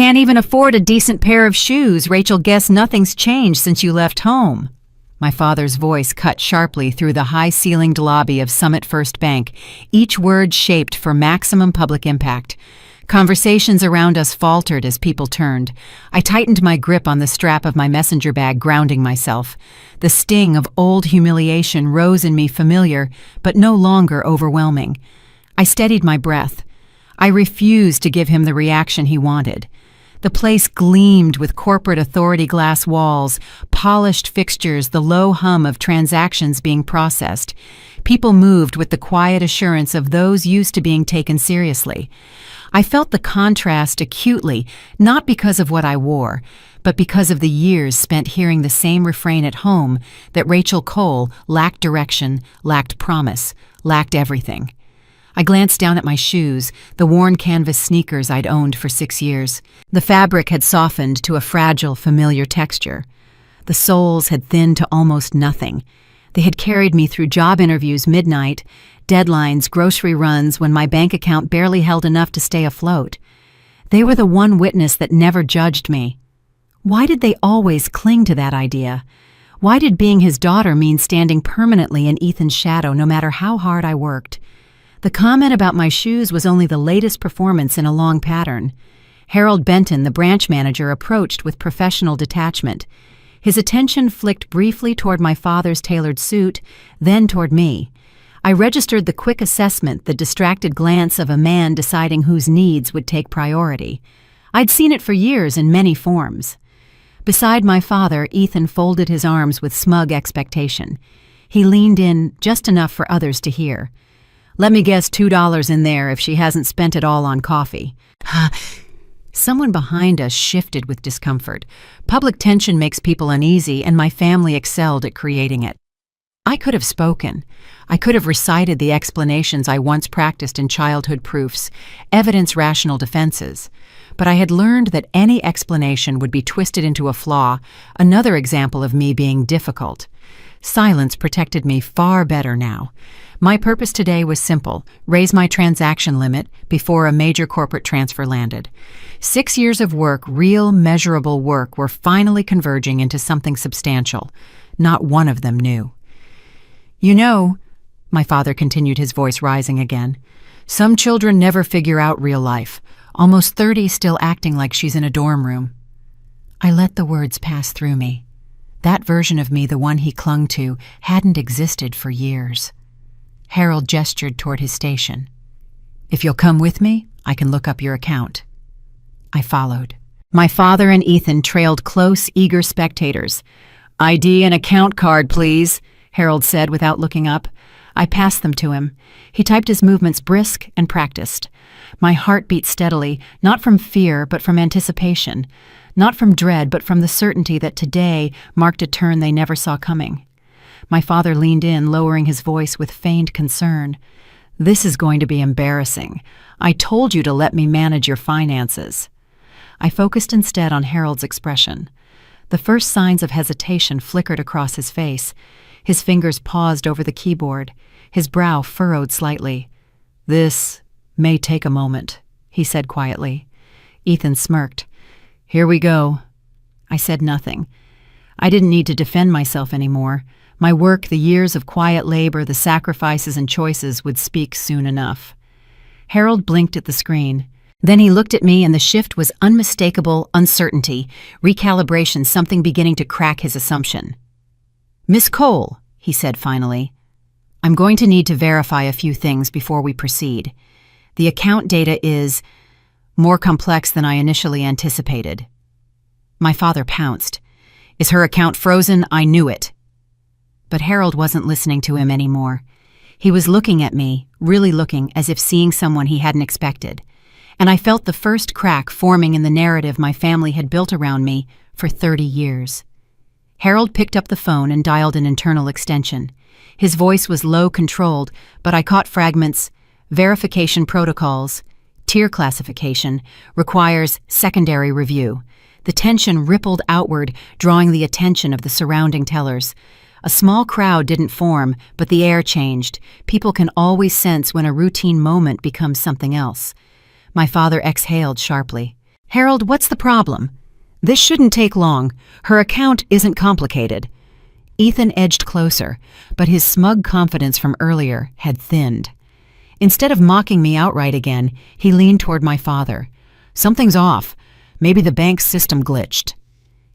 Can't even afford a decent pair of shoes. Rachel, guess nothing's changed since you left home. My father's voice cut sharply through the high-ceilinged lobby of Summit First Bank, each word shaped for maximum public impact. Conversations around us faltered as people turned. I tightened my grip on the strap of my messenger bag, grounding myself. The sting of old humiliation rose in me, familiar, but no longer overwhelming. I steadied my breath. I refused to give him the reaction he wanted. The place gleamed with corporate authority glass walls, polished fixtures, the low hum of transactions being processed. People moved with the quiet assurance of those used to being taken seriously. I felt the contrast acutely, not because of what I wore, but because of the years spent hearing the same refrain at home that Rachel Cole lacked direction, lacked promise, lacked everything. I glanced down at my shoes, the worn canvas sneakers I'd owned for 6 years. The fabric had softened to a fragile, familiar texture. The soles had thinned to almost nothing. They had carried me through job interviews midnight, deadlines, grocery runs when my bank account barely held enough to stay afloat. They were the one witness that never judged me. Why did they always cling to that idea? Why did being his daughter mean standing permanently in Ethan's shadow no matter how hard I worked? The comment about my shoes was only the latest performance in a long pattern. Harold Benton, the branch manager, approached with professional detachment. His attention flicked briefly toward my father's tailored suit, then toward me. I registered the quick assessment, the distracted glance of a man deciding whose needs would take priority. I'd seen it for years in many forms. Beside my father, Ethan folded his arms with smug expectation. He leaned in just enough for others to hear. Let me guess $2 in there if she hasn't spent it all on coffee. Someone behind us shifted with discomfort. Public tension makes people uneasy, and my family excelled at creating it. I could have spoken. I could have recited the explanations I once practiced in childhood proofs, evidence rational defenses. But I had learned that any explanation would be twisted into a flaw, another example of me being difficult. Silence protected me far better now. My purpose today was simple: raise my transaction limit before a major corporate transfer landed. 6 years of work, real measurable work, were finally converging into something substantial. Not one of them knew. You know, my father continued, his voice rising again, some children never figure out real life. Almost 30, still acting like she's in a dorm room. I let the words pass through me. That version of me, the one he clung to, hadn't existed for years. Harold gestured toward his station. If you'll come with me, I can look up your account. I followed. My father and Ethan trailed close, eager spectators. ID and account card, please, Harold said without looking up. I passed them to him. He typed his movements brisk and practiced. My heart beat steadily, not from fear but from anticipation, not from dread but from the certainty that today marked a turn they never saw coming. My father leaned in, lowering his voice with feigned concern. This is going to be embarrassing. I told you to let me manage your finances. I focused instead on Harold's expression. The first signs of hesitation flickered across his face. His fingers paused over the keyboard. His brow furrowed slightly. This may take a moment, he said quietly. Ethan smirked. Here we go. I said nothing. I didn't need to defend myself anymore. My work, the years of quiet labor, the sacrifices and choices would speak soon enough. Harold blinked at the screen. Then he looked at me, and the shift was unmistakable uncertainty, recalibration, something beginning to crack his assumption. Miss Cole, he said finally, I'm going to need to verify a few things before we proceed. The account data is more complex than I initially anticipated. My father pounced. Is her account frozen? I knew it. But Harold wasn't listening to him anymore. He was looking at me, really looking, as if seeing someone he hadn't expected. And I felt the first crack forming in the narrative my family had built around me for 30 years. Harold picked up the phone and dialed an internal extension. His voice was low, controlled, but I caught fragments. Verification protocols, tier classification, requires secondary review. The tension rippled outward, drawing the attention of the surrounding tellers. A small crowd didn't form, but the air changed. People can always sense when a routine moment becomes something else. My father exhaled sharply. Harold, what's the problem? This shouldn't take long. Her account isn't complicated. Ethan edged closer, but his smug confidence from earlier had thinned. Instead of mocking me outright again, he leaned toward my father. Something's off. Maybe the bank's system glitched.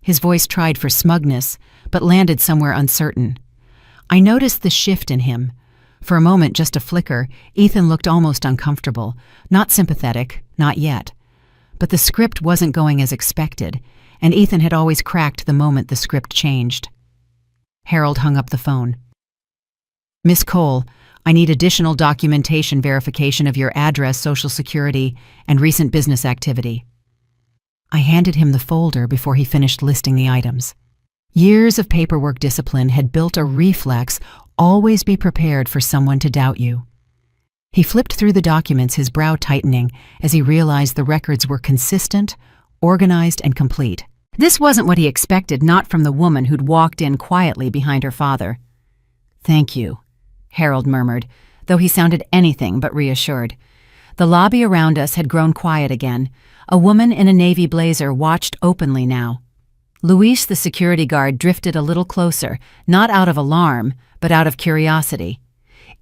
His voice tried for smugness, but landed somewhere uncertain. I noticed the shift in him. For a moment, just a flicker, Ethan looked almost uncomfortable, not sympathetic, not yet. But the script wasn't going as expected, and Ethan had always cracked the moment the script changed. Harold hung up the phone. Miss Cole, I need additional documentation verification of your address, Social Security, and recent business activity. I handed him the folder before he finished listing the items. Years of paperwork discipline had built a reflex, always be prepared for someone to doubt you. He flipped through the documents, his brow tightening as he realized the records were consistent, organized, and complete. This wasn't what he expected, not from the woman who'd walked in quietly behind her father. Thank you, Harold murmured, though he sounded anything but reassured. The lobby around us had grown quiet again. A woman in a navy blazer watched openly now. Luis, the security guard, drifted a little closer, not out of alarm, but out of curiosity.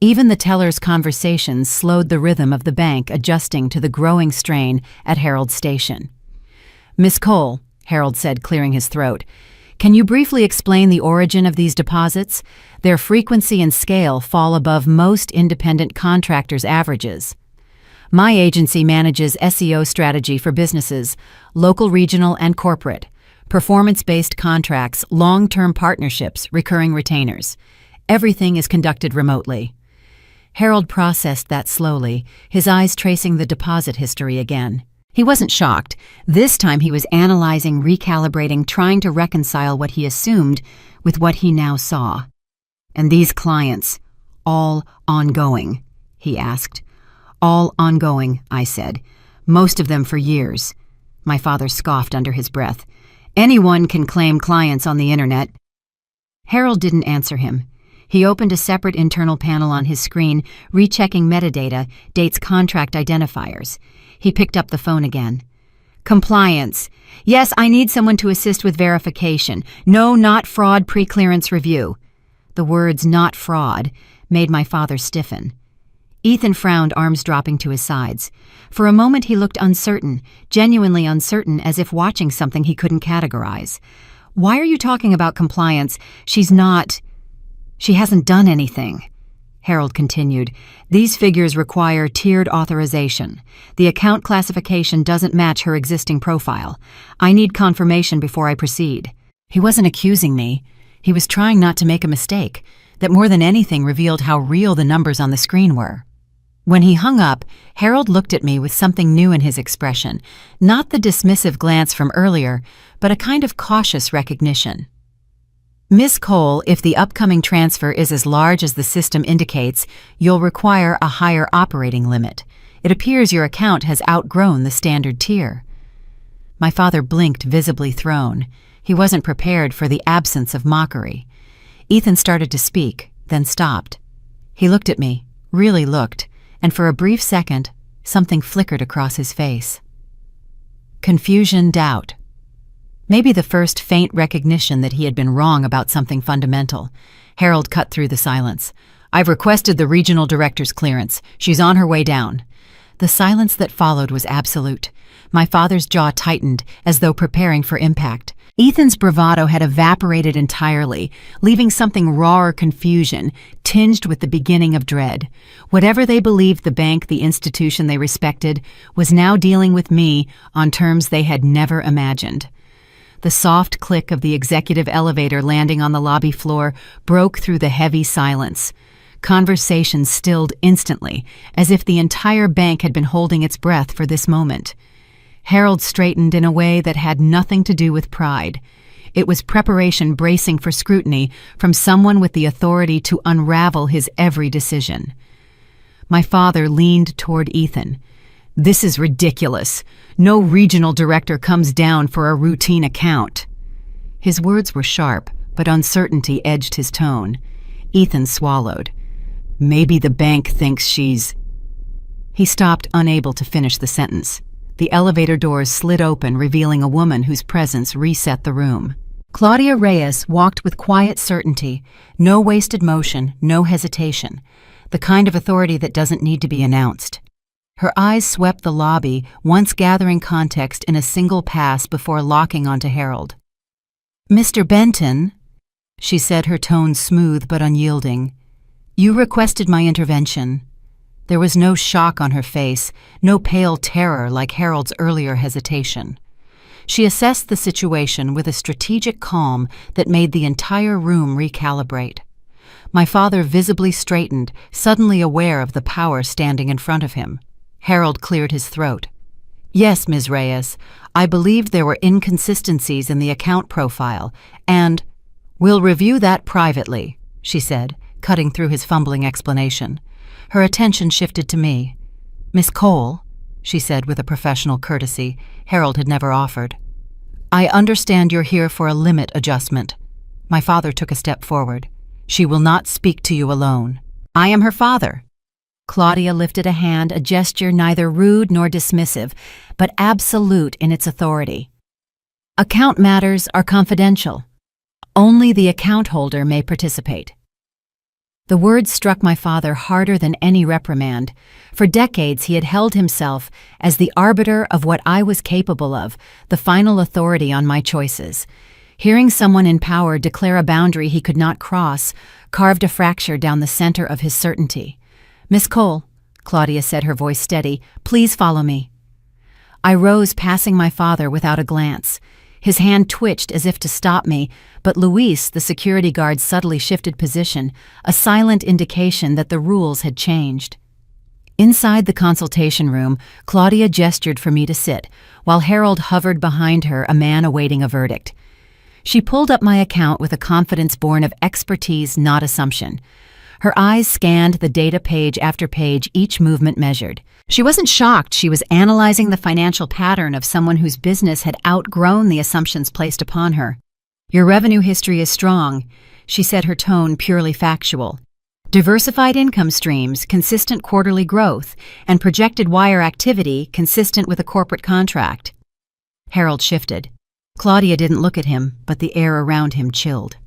Even the teller's conversations slowed the rhythm of the bank, adjusting to the growing strain at Harold's station. Miss Cole, Harold said, clearing his throat, can you briefly explain the origin of these deposits? Their frequency and scale fall above most independent contractors' averages. My agency manages SEO strategy for businesses, local, regional, and corporate, performance-based contracts, long-term partnerships, recurring retainers. Everything is conducted remotely. Harold processed that slowly, his eyes tracing the deposit history again. He wasn't shocked. This time he was analyzing, recalibrating, trying to reconcile what he assumed with what he now saw. And these clients, all ongoing, he asked. All ongoing, I said. Most of them for years. My father scoffed under his breath. Anyone can claim clients on the internet. Harold didn't answer him. He opened a separate internal panel on his screen, rechecking metadata, dates, contract identifiers. He picked up the phone again. Compliance. Yes, I need someone to assist with verification. No, not fraud, pre-clearance review. The words "not fraud" made my father stiffen. Ethan frowned, arms dropping to his sides. For a moment he looked uncertain, genuinely uncertain, as if watching something he couldn't categorize. Why are you talking about compliance? She hasn't done anything. Harold continued. These figures require tiered authorization. The account classification doesn't match her existing profile. I need confirmation before I proceed. He wasn't accusing me. He was trying not to make a mistake, that more than anything revealed how real the numbers on the screen were. When he hung up, Harold looked at me with something new in his expression, not the dismissive glance from earlier, but a kind of cautious recognition. Miss Cole, if the upcoming transfer is as large as the system indicates, you'll require a higher operating limit. It appears your account has outgrown the standard tier. My father blinked, visibly thrown. He wasn't prepared for the absence of mockery. Ethan started to speak, then stopped. He looked at me, really looked, and for a brief second, something flickered across his face. Confusion, doubt. Maybe the first faint recognition that he had been wrong about something fundamental. Harold cut through the silence. I've requested the regional director's clearance. She's on her way down. The silence that followed was absolute. My father's jaw tightened, as though preparing for impact. Ethan's bravado had evaporated entirely, leaving something raw or confusion, tinged with the beginning of dread. Whatever they believed the bank, the institution they respected, was now dealing with me on terms they had never imagined. The soft click of the executive elevator landing on the lobby floor broke through the heavy silence. Conversation stilled instantly, as if the entire bank had been holding its breath for this moment. Harold straightened in a way that had nothing to do with pride. It was preparation bracing for scrutiny from someone with the authority to unravel his every decision. My father leaned toward Ethan. This is ridiculous. No regional director comes down for a routine account. His words were sharp, but uncertainty edged his tone. Ethan swallowed. Maybe the bank thinks she's... He stopped, unable to finish the sentence. the elevator doors slid open, revealing a woman whose presence reset the room. Claudia Reyes walked with quiet certainty, no wasted motion, no hesitation, the kind of authority that doesn't need to be announced. Her eyes swept the lobby, once gathering context in a single pass before locking onto Harold. "Mr. Benton," she said, her tone smooth but unyielding, "you requested my intervention." There was no shock on her face, no pale terror like Harold's earlier hesitation. She assessed the situation with a strategic calm that made the entire room recalibrate. My father visibly straightened, suddenly aware of the power standing in front of him. Harold cleared his throat. "Yes, Ms. Reyes, I believed there were inconsistencies in the account profile, and we'll review that privately," she said, cutting through his fumbling explanation. Her attention shifted to me. "Miss Cole," she said with a professional courtesy Harold had never offered, "I understand you're here for a limit adjustment." My father took a step forward. "She will not speak to you alone. I am her father." Claudia lifted a hand, a gesture neither rude nor dismissive, but absolute in its authority. "Account matters are confidential. Only the account holder may participate." The words struck my father harder than any reprimand. For decades he had held himself as the arbiter of what I was capable of, the final authority on my choices. Hearing someone in power declare a boundary he could not cross carved a fracture down the center of his certainty. "Miss Cole," Claudia said, her voice steady, "please follow me." I rose, passing my father without a glance. His hand twitched as if to stop me, but Luis, the security guard, subtly shifted position, a silent indication that the rules had changed. Inside the consultation room, Claudia gestured for me to sit, while Harold hovered behind her, a man awaiting a verdict. She pulled up my account with a confidence born of expertise, not assumption. Her eyes scanned the data page after page, each movement measured. She wasn't shocked. She was analyzing the financial pattern of someone whose business had outgrown the assumptions placed upon her. "Your revenue history is strong," she said, her tone purely factual. "Diversified income streams, consistent quarterly growth, and projected wire activity consistent with a corporate contract." Harold shifted. Claudia didn't look at him, but the air around him chilled.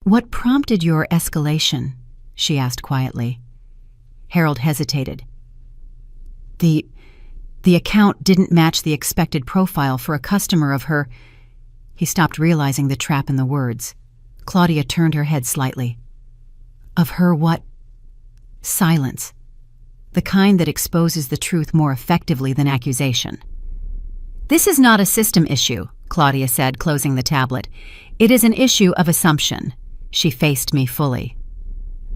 "What prompted your escalation?" she asked quietly. Harold hesitated. The account didn't match the expected profile for a customer of her." He stopped, realizing the trap in the words. Claudia turned her head slightly. "Of her what?" Silence. The kind that exposes the truth more effectively than accusation. "This is not a system issue," Claudia said, closing the tablet. "It is an issue of assumption." She faced me fully.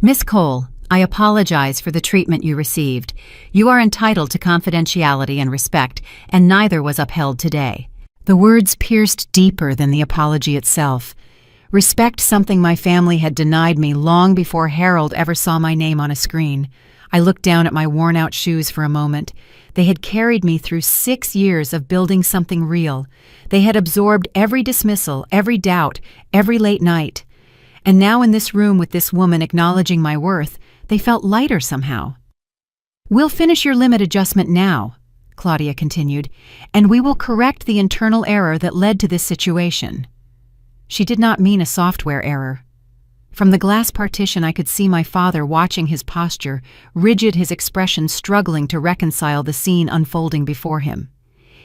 "Miss Cole, I apologize for the treatment you received. You are entitled to confidentiality and respect, and neither was upheld today." The words pierced deeper than the apology itself. Respect, something my family had denied me long before Harold ever saw my name on a screen. I looked down at my worn-out shoes for a moment. They had carried me through 6 years of building something real. They had absorbed every dismissal, every doubt, every late night. And now in this room with this woman acknowledging my worth, they felt lighter somehow. "We'll finish your limit adjustment now," Claudia continued, "and we will correct the internal error that led to this situation." She did not mean a software error. From the glass partition I could see my father watching, his posture, rigid, his expression struggling to reconcile the scene unfolding before him.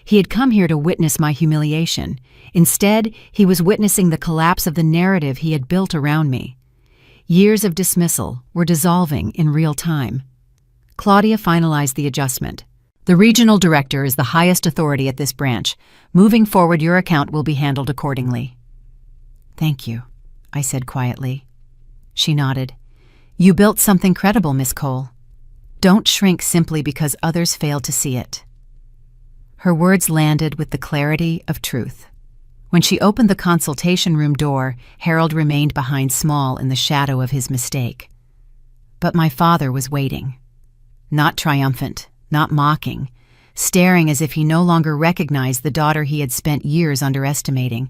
He had come here to witness my humiliation. Instead, he was witnessing the collapse of the narrative he had built around me. Years of dismissal were dissolving in real time. Claudia finalized the adjustment. "The regional director is the highest authority at this branch. Moving forward, your account will be handled accordingly." "Thank you," I said quietly. She nodded. "You built something credible, Miss Cole. Don't shrink simply because others failed to see it." Her words landed with the clarity of truth. When she opened the consultation room door, Harold remained behind, small in the shadow of his mistake. But my father was waiting. Not triumphant, not mocking, staring as if he no longer recognized the daughter he had spent years underestimating.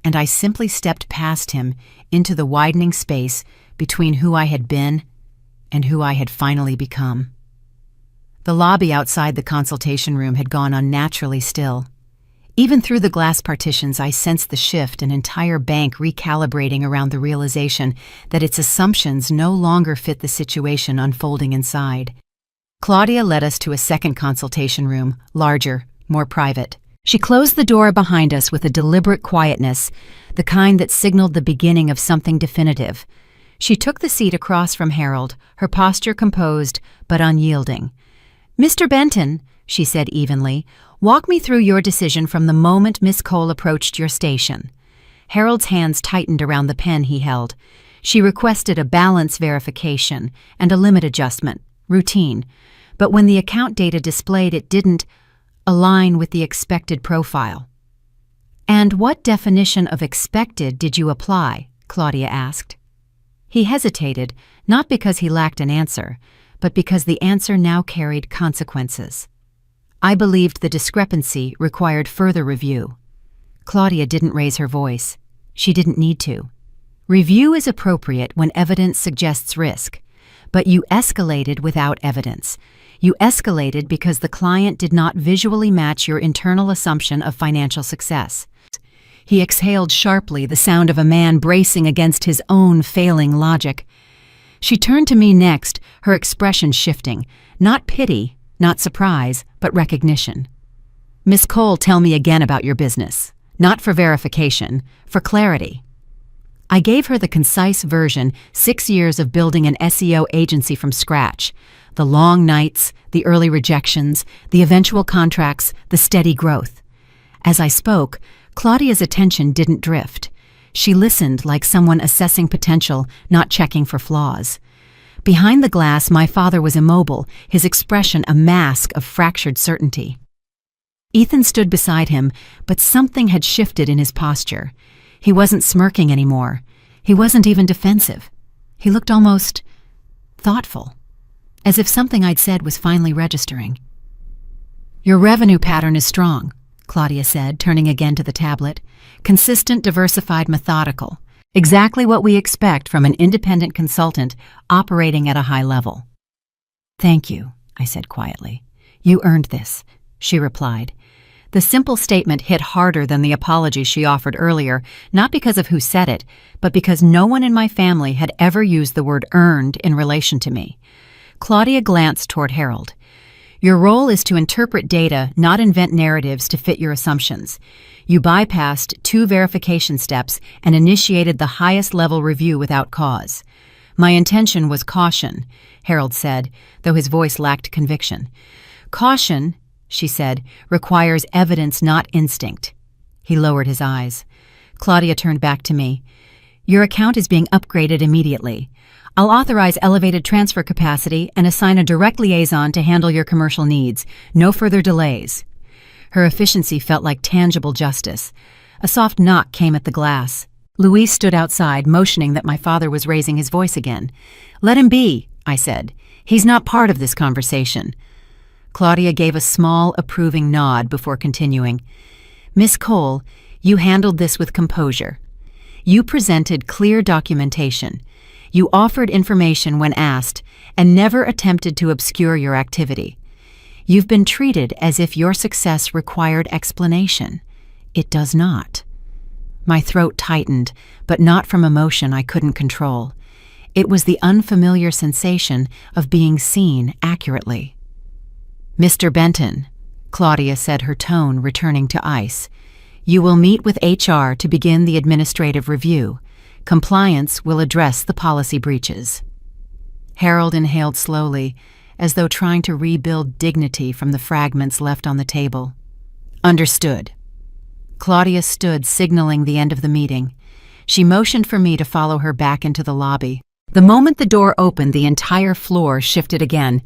And I simply stepped past him into the widening space between who I had been and who I had finally become. The lobby outside the consultation room had gone unnaturally still. Even through the glass partitions, I sensed the shift, an entire bank recalibrating around the realization that its assumptions no longer fit the situation unfolding inside. Claudia led us to a second consultation room, larger, more private. She closed the door behind us with a deliberate quietness, the kind that signaled the beginning of something definitive. She took the seat across from Harold, her posture composed but unyielding. "Mr. Benton," she said evenly, "walk me through your decision from the moment Miss Cole approached your station." Harold's hands tightened around the pen he held. She requested a balance verification and a limit adjustment, routine. But when the account data displayed, it didn't align with the expected profile. "And what definition of expected did you apply?" Claudia asked. He hesitated, not because he lacked an answer, but because the answer now carried consequences. I believed the discrepancy required further review. Claudia didn't raise her voice. She didn't need to. Review is appropriate when evidence suggests risk, but you escalated without evidence. You escalated because the client did not visually match your internal assumption of financial success. He exhaled sharply, the sound of a man bracing against his own failing logic. She turned to me next, her expression shifting. Not pity, not surprise, but recognition. "Miss Cole, tell me again about your business. Not for verification, for clarity." I gave her the concise version, 6 years of building an SEO agency from scratch. The long nights, the early rejections, the eventual contracts, the steady growth. As I spoke, Claudia's attention didn't drift. She listened like someone assessing potential, not checking for flaws. Behind the glass, my father was immobile, his expression a mask of fractured certainty. Ethan stood beside him, but something had shifted in his posture. He wasn't smirking anymore. He wasn't even defensive. He looked almost thoughtful, as if something I'd said was finally registering. "Your revenue pattern is strong," Claudia said, turning again to the tablet. "Consistent, diversified, methodical. Exactly what we expect from an independent consultant operating at a high level." "Thank you," I said quietly. "You earned this," she replied. The simple statement hit harder than the apology she offered earlier, not because of who said it, but because no one in my family had ever used the word earned in relation to me. Claudia glanced toward Harold. "Your role is to interpret data, not invent narratives to fit your assumptions. You bypassed 2 verification steps and initiated the highest level review without cause." "My intention was caution," Harold said, though his voice lacked conviction. "Caution," she said, "requires evidence, not instinct." He lowered his eyes. Claudia turned back to me. "Your account is being upgraded immediately. I'll authorize elevated transfer capacity and assign a direct liaison to handle your commercial needs. No further delays." Her efficiency felt like tangible justice. A soft knock came at the glass. Louise stood outside, motioning that my father was raising his voice again. "Let him be," I said. "He's not part of this conversation." Claudia gave a small, approving nod before continuing. "Miss Cole, you handled this with composure. You presented clear documentation. You offered information when asked and never attempted to obscure your activity. You've been treated as if your success required explanation. It does not." My throat tightened, but not from emotion I couldn't control. It was the unfamiliar sensation of being seen accurately. "Mr. Benton," Claudia said, her tone returning to ice, "you will meet with HR to begin the administrative review. Compliance will address the policy breaches." Harold inhaled slowly, as though trying to rebuild dignity from the fragments left on the table. "Understood." Claudia stood, signaling the end of the meeting. She motioned for me to follow her back into the lobby. The moment the door opened, the entire floor shifted again,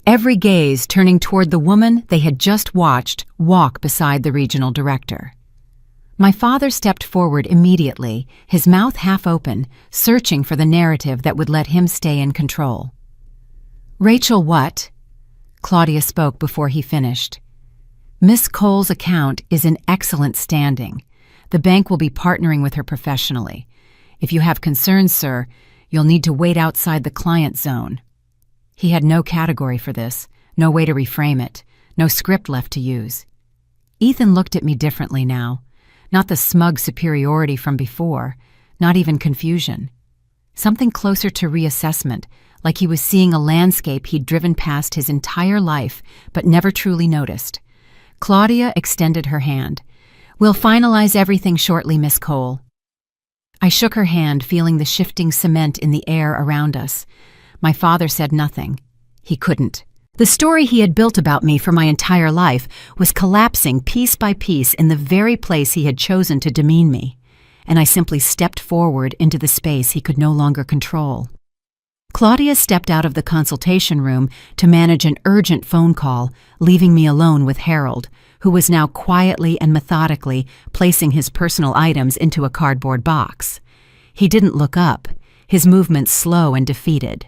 every gaze turning toward the woman they had just watched walk beside the regional director. My father stepped forward immediately, his mouth half open, searching for the narrative that would let him stay in control. "Rachel, what?" Claudia spoke before he finished. "Miss Cole's account is in excellent standing. The bank will be partnering with her professionally. If you have concerns, sir, you'll need to wait outside the client zone." He had no category for this, No way to reframe it, no script left to use. Ethan looked at me differently now. Not the smug superiority from before, not even confusion. Something closer to reassessment, like he was seeing a landscape he'd driven past his entire life but never truly noticed. Claudia extended her hand. "We'll finalize everything shortly, Miss Cole." I shook her hand, feeling the shifting cement in the air around us. My father said nothing. He couldn't. The story he had built about me for my entire life was collapsing piece by piece in the very place he had chosen to demean me, and I simply stepped forward into the space he could no longer control. Claudia stepped out of the consultation room to manage an urgent phone call, leaving me alone with Harold, who was now quietly and methodically placing his personal items into a cardboard box. He didn't look up, his movements slow and defeated.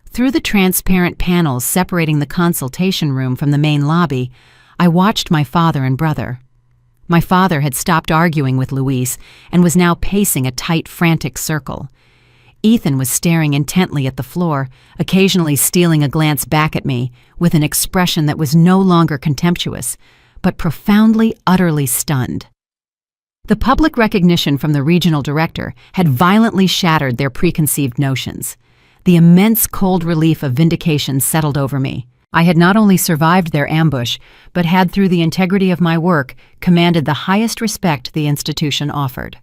Through the transparent panels separating the consultation room from the main lobby, I watched my father and brother. My father had stopped arguing with Luis and was now pacing a tight, frantic circle. Ethan was staring intently at the floor, occasionally stealing a glance back at me, with an expression that was no longer contemptuous, but profoundly, utterly stunned. The public recognition from the regional director had violently shattered their preconceived notions. The immense cold relief of vindication settled over me. I had not only survived their ambush, but had, through the integrity of my work, commanded the highest respect the institution offered.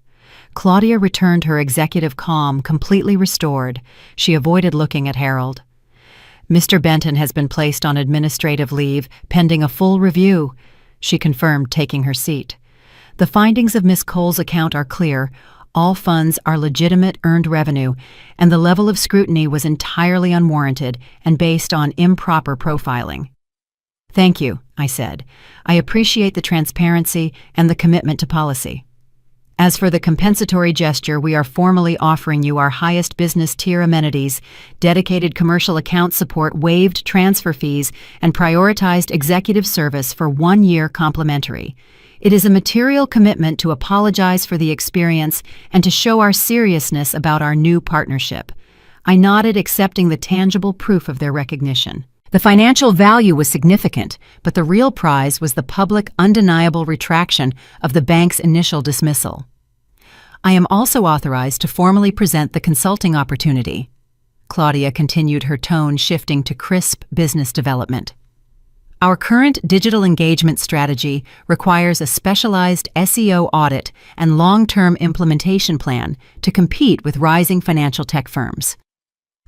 Claudia returned her executive calm, completely restored. She avoided looking at Harold. "Mr. Benton has been placed on administrative leave, pending a full review," she confirmed, taking her seat. "The findings of Miss Cole's account are clear. All funds are legitimate earned revenue, and the level of scrutiny was entirely unwarranted and based on improper profiling." "Thank you," I said. "I appreciate the transparency and the commitment to policy. As for the compensatory gesture, we are formally offering you our highest business tier amenities, dedicated commercial account support, waived transfer fees, and prioritized executive service for 1 year complimentary. It is a material commitment to apologize for the experience and to show our seriousness about our new partnership." I nodded, accepting the tangible proof of their recognition. The financial value was significant, but the real prize was the public, undeniable retraction of the bank's initial dismissal. "I am also authorized to formally present the consulting opportunity." Claudia continued, her tone shifting to crisp business development. "Our current digital engagement strategy requires a specialized SEO audit and long-term implementation plan to compete with rising financial tech firms.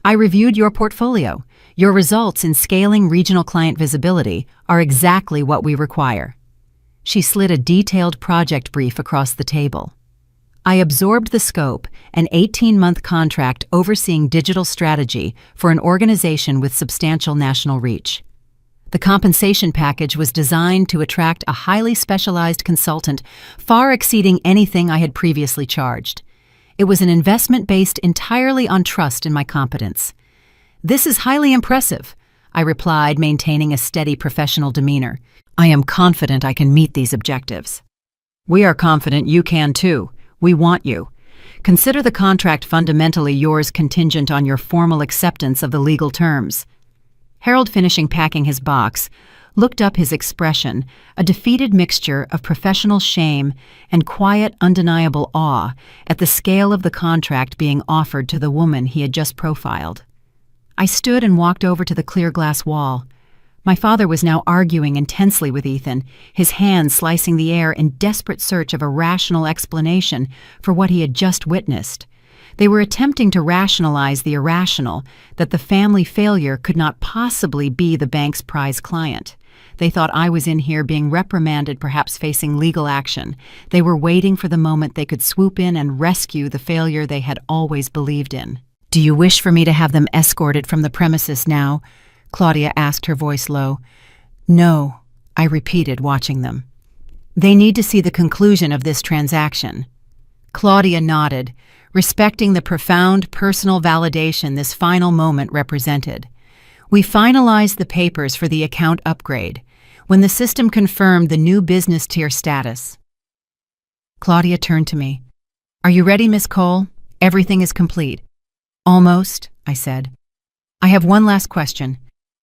I reviewed your portfolio. Your results in scaling regional client visibility are exactly what we require." She slid a detailed project brief across the table. I absorbed the scope, an 18-month contract overseeing digital strategy for an organization with substantial national reach. The compensation package was designed to attract a highly specialized consultant, far exceeding anything I had previously charged. It was an investment based entirely on trust in my competence. "This is highly impressive," I replied, maintaining a steady professional demeanor. "I am confident I can meet these objectives." "We are confident you can too. We want you. Consider the contract fundamentally yours, contingent on your formal acceptance of the legal terms." Harold, finishing packing his box, looked up, his expression a defeated mixture of professional shame and quiet, undeniable awe at the scale of the contract being offered to the woman he had just profiled. I stood and walked over to the clear glass wall. My father was now arguing intensely with Ethan, his hands slicing the air in desperate search of a rational explanation for what he had just witnessed. They were attempting to rationalize the irrational, that the family failure could not possibly be the bank's prize client. They thought I was in here being reprimanded, perhaps facing legal action. They were waiting for the moment they could swoop in and rescue the failure they had always believed in. "Do you wish for me to have them escorted from the premises now?" Claudia asked, her voice low. "No," I repeated, watching them. "They need to see the conclusion of this transaction." Claudia nodded, respecting the profound personal validation this final moment represented. We finalized the papers for the account upgrade when the system confirmed the new business tier status. Claudia turned to me. "Are you ready, Miss Cole? Everything is complete." "Almost," I said. "I have one last question.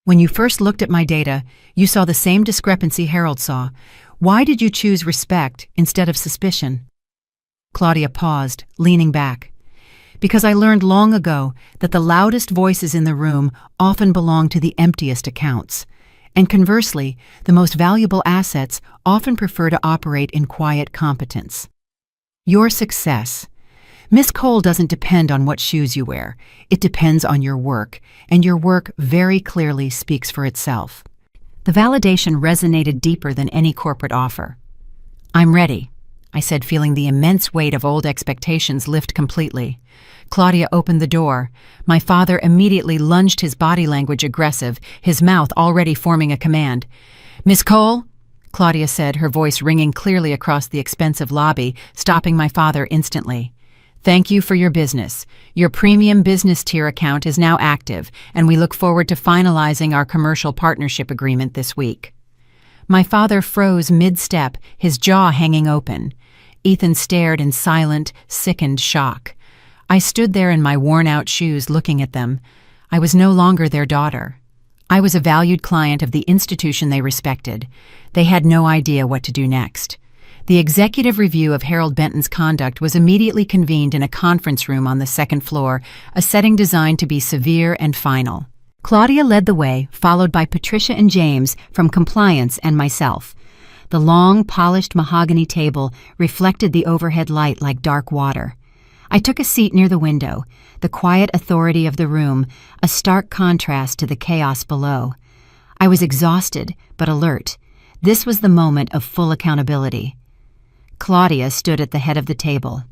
When you first looked at my data, you saw the same discrepancy Harold saw. Why did you choose respect instead of suspicion?" Claudia paused, leaning back. "Because I learned long ago that the loudest voices in the room often belong to the emptiest accounts. And conversely, the most valuable assets often prefer to operate in quiet competence. Your success. Miss Cole doesn't depend on what shoes you wear. It depends on your work, and your work very clearly speaks for itself." The validation resonated deeper than any corporate offer. "I'm ready," I said, feeling the immense weight of old expectations lift completely. Claudia opened the door. My father immediately lunged, his body language aggressive, his mouth already forming a command. "Miss Cole," Claudia said, her voice ringing clearly across the expensive lobby, stopping my father instantly. "Thank you for your business. Your premium business tier account is now active, and we look forward to finalizing our commercial partnership agreement this week." My father froze mid-step, his jaw hanging open. Ethan stared in silent, sickened shock. I stood there in my worn-out shoes looking at them. I was no longer their daughter. I was a valued client of the institution they respected. They had no idea what to do next. The executive review of Harold Benton's conduct was immediately convened in a conference room on the second floor, a setting designed to be severe and final. Claudia led the way, followed by Patricia and James from compliance and myself. The long, polished mahogany table reflected the overhead light like dark water. I took a seat near the window, the quiet authority of the room, a stark contrast to the chaos below. I was exhausted, but alert. This was the moment of full accountability. Claudia stood at the head of the table.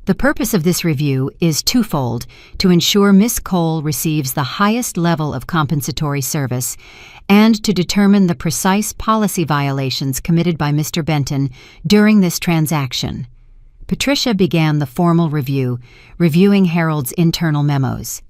"The purpose of this review is twofold: to ensure Miss Cole receives the highest level of compensatory service, and to determine the precise policy violations committed by Mr. Benton during this transaction." Patricia began the formal review, reviewing Harold's internal memos.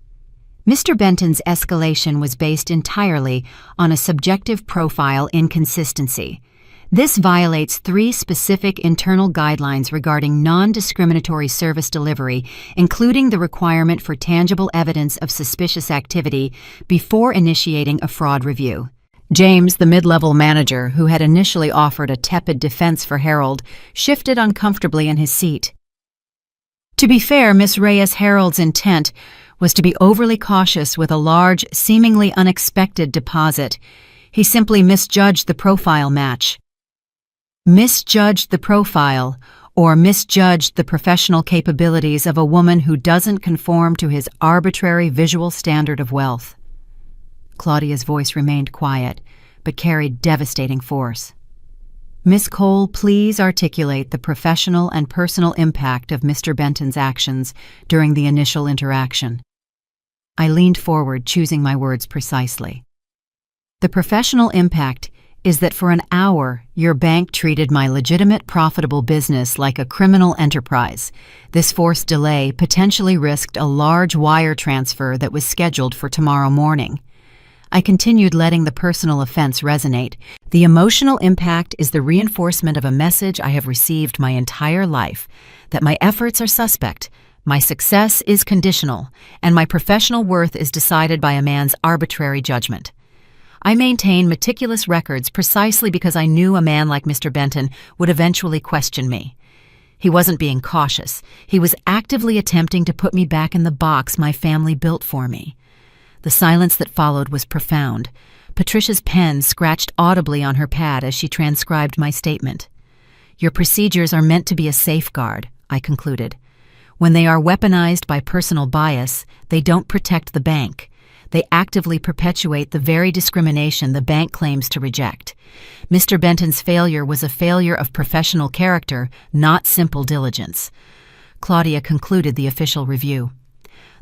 Mr. Benton's escalation was based entirely on a subjective profile inconsistency. This violates 3 specific internal guidelines regarding non-discriminatory service delivery, including the requirement for tangible evidence of suspicious activity before initiating a fraud review. James, the mid-level manager, who had initially offered a tepid defense for Harold, shifted uncomfortably in his seat. To be fair, Miss Reyes-Harold's intent was to be overly cautious with a large, seemingly unexpected deposit. He simply misjudged the profile match. Misjudged the profile, or misjudged the professional capabilities of a woman who doesn't conform to his arbitrary visual standard of wealth. Claudia's voice remained quiet, but carried devastating force. "Miss Cole, please articulate the professional and personal impact of Mr. Benton's actions during the initial interaction." I leaned forward, choosing my words precisely. "The professional impact is that for an hour, your bank treated my legitimate, profitable business like a criminal enterprise. This forced delay potentially risked a large wire transfer that was scheduled for tomorrow morning." I continued, letting the personal offense resonate. "The emotional impact is the reinforcement of a message I have received my entire life, that my efforts are suspect, my success is conditional, and my professional worth is decided by a man's arbitrary judgment. I maintain meticulous records precisely because I knew a man like Mr. Benton would eventually question me. He wasn't being cautious. He was actively attempting to put me back in the box my family built for me." The silence that followed was profound. Patricia's pen scratched audibly on her pad as she transcribed my statement. "Your procedures are meant to be a safeguard," I concluded. "When they are weaponized by personal bias, they don't protect the bank. They actively perpetuate the very discrimination the bank claims to reject. Mr. Benton's failure was a failure of professional character, not simple diligence." Claudia concluded the official review.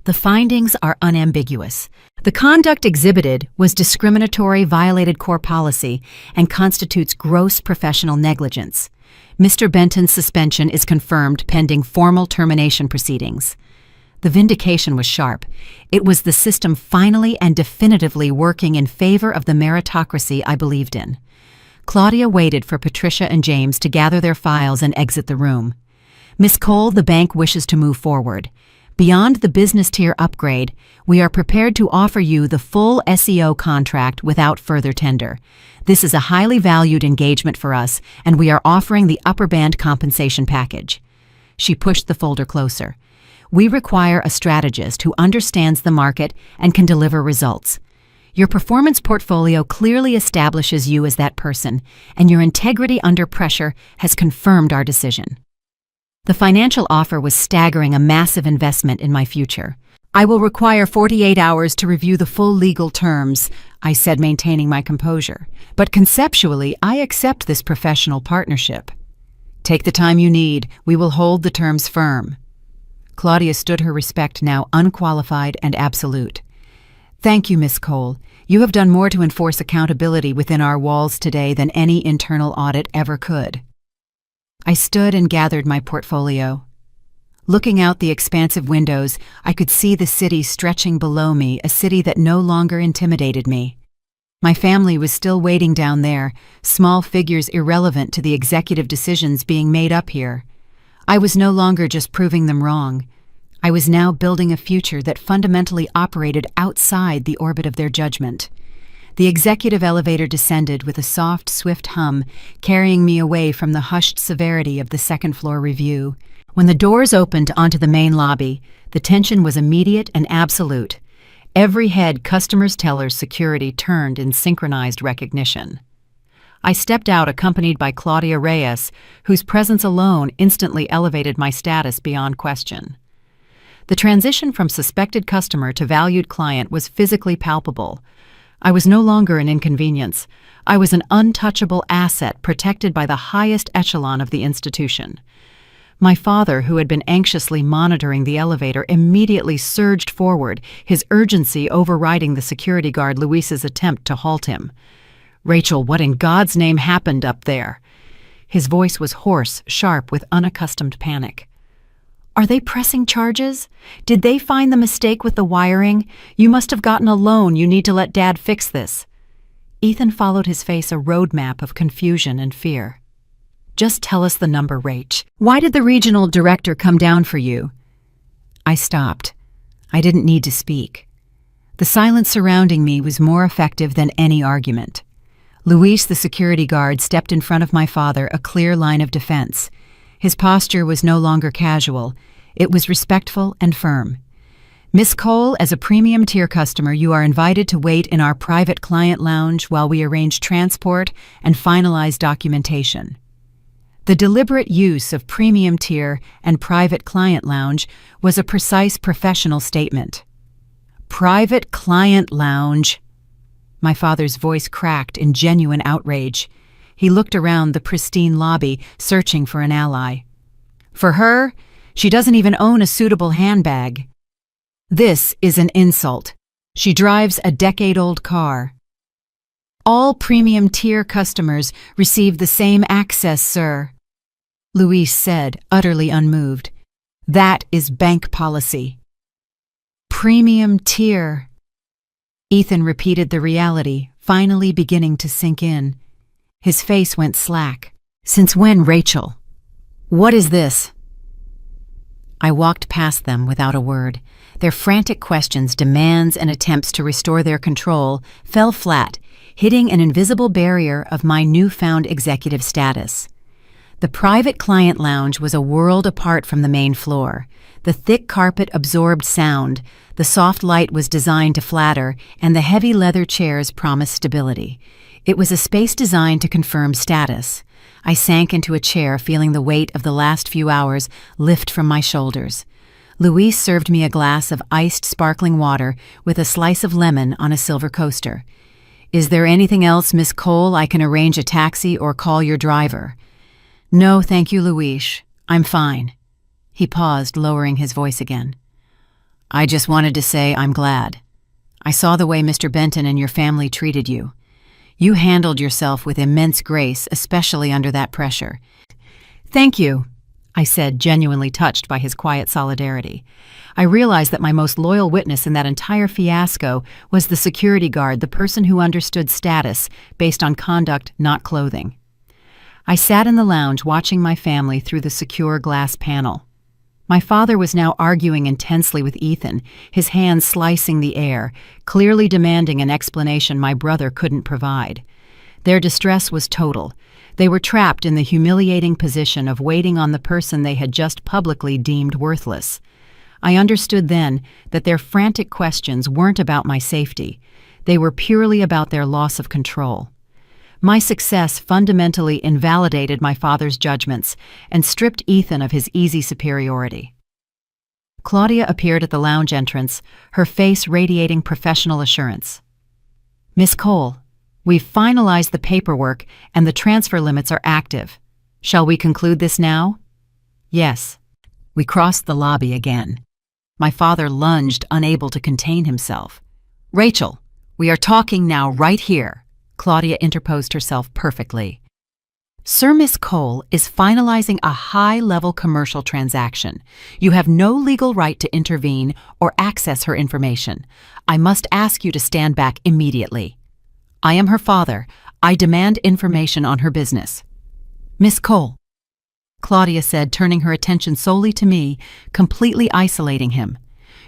"The findings are unambiguous. The conduct exhibited was discriminatory, violated core policy, and constitutes gross professional negligence. Mr. Benton's suspension is confirmed pending formal termination proceedings." The vindication was sharp. It was the system finally and definitively working in favor of the meritocracy I believed in. Claudia waited for Patricia and James to gather their files and exit the room. "Miss Cole, the bank wishes to move forward. Beyond the business tier upgrade, we are prepared to offer you the full SEO contract without further tender. This is a highly valued engagement for us, and we are offering the upper band compensation package. She pushed the folder closer. We require a strategist who understands the market and can deliver results. Your performance portfolio clearly establishes you as that person, and your integrity under pressure has confirmed our decision. The financial offer was staggering, a massive investment in my future. I will require 48 hours to review the full legal terms, I said, maintaining my composure. But conceptually, I accept this professional partnership. Take the time you need. We will hold the terms firm. Claudia stood her respect, now unqualified and absolute. Thank you, Miss Cole. You have done more to enforce accountability within our walls today than any internal audit ever could. I stood and gathered my portfolio. Looking out the expansive windows, I could see the city stretching below me, a city that no longer intimidated me. My family was still waiting down there, small figures irrelevant to the executive decisions being made up here. I was no longer just proving them wrong. I was now building a future that fundamentally operated outside the orbit of their judgment. The executive elevator descended with a soft, swift hum, carrying me away from the hushed severity of the second-floor review. When the doors opened onto the main lobby, the tension was immediate and absolute. Every head, customers, tellers, security turned in synchronized recognition. I stepped out accompanied by Claudia Reyes, whose presence alone instantly elevated my status beyond question. The transition from suspected customer to valued client was physically palpable. I was no longer an inconvenience. I was an untouchable asset protected by the highest echelon of the institution. My father, who had been anxiously monitoring the elevator, immediately surged forward, his urgency overriding the security guard Luis's attempt to halt him. "Rachel, what in God's name happened up there?" His voice was hoarse, sharp, with unaccustomed panic. "Are they pressing charges? Did they find the mistake with the wiring? You must have gotten a loan. You need to let Dad fix this." Ethan followed his face a roadmap of confusion and fear. "Just tell us the number, Rach. Why did the regional director come down for you?" I stopped. I didn't need to speak. The silence surrounding me was more effective than any argument. Luis, the security guard, stepped in front of my father, a clear line of defense. His posture was no longer casual. It was respectful and firm. "Miss Cole, as a premium tier customer, you are invited to wait in our private client lounge while we arrange transport and finalize documentation." The deliberate use of premium tier and private client lounge was a precise professional statement. Private client lounge. My father's voice cracked in genuine outrage. He looked around the pristine lobby, searching for an ally. "For her, she doesn't even own a suitable handbag. This is an insult. She drives a decade-old car." "All premium tier customers receive the same access, sir," Luis said, utterly unmoved. "That is bank policy." "Premium tier." Ethan repeated the reality, finally beginning to sink in. His face went slack. "Since when, Rachel? What is this?" I walked past them without a word. Their frantic questions, demands, and attempts to restore their control fell flat, hitting an invisible barrier of my newfound executive status. The private client lounge was a world apart from the main floor. The thick carpet absorbed sound, the soft light was designed to flatter, and the heavy leather chairs promised stability. It was a space designed to confirm status. I sank into a chair, feeling the weight of the last few hours lift from my shoulders. Luis served me a glass of iced sparkling water with a slice of lemon on a silver coaster. "Is there anything else, Miss Cole? I can arrange a taxi or call your driver." "No, thank you, Luis. I'm fine." He paused, lowering his voice again. "I just wanted to say I'm glad. I saw the way Mr. Benton and your family treated you. You handled yourself with immense grace, especially under that pressure." "Thank you," I said, genuinely touched by his quiet solidarity. I realized that my most loyal witness in that entire fiasco was the security guard, the person who understood status based on conduct, not clothing. I sat in the lounge watching my family through the secure glass panel. My father was now arguing intensely with Ethan, his hands slicing the air, clearly demanding an explanation my brother couldn't provide. Their distress was total. They were trapped in the humiliating position of waiting on the person they had just publicly deemed worthless. I understood then that their frantic questions weren't about my safety. They were purely about their loss of control. My success fundamentally invalidated my father's judgments and stripped Ethan of his easy superiority. Claudia appeared at the lounge entrance, her face radiating professional assurance. "Miss Cole, we've finalized the paperwork and the transfer limits are active. Shall we conclude this now?" "Yes." We crossed the lobby again. My father lunged, unable to contain himself. "Rachel, we are talking now right here." Claudia interposed herself perfectly. "Sir, Miss Cole is finalizing a high-level commercial transaction. You have no legal right to intervene or access her information. I must ask you to stand back immediately. I am her father. I demand information on her business." "Miss Cole," Claudia said, turning her attention solely to me, completely isolating him.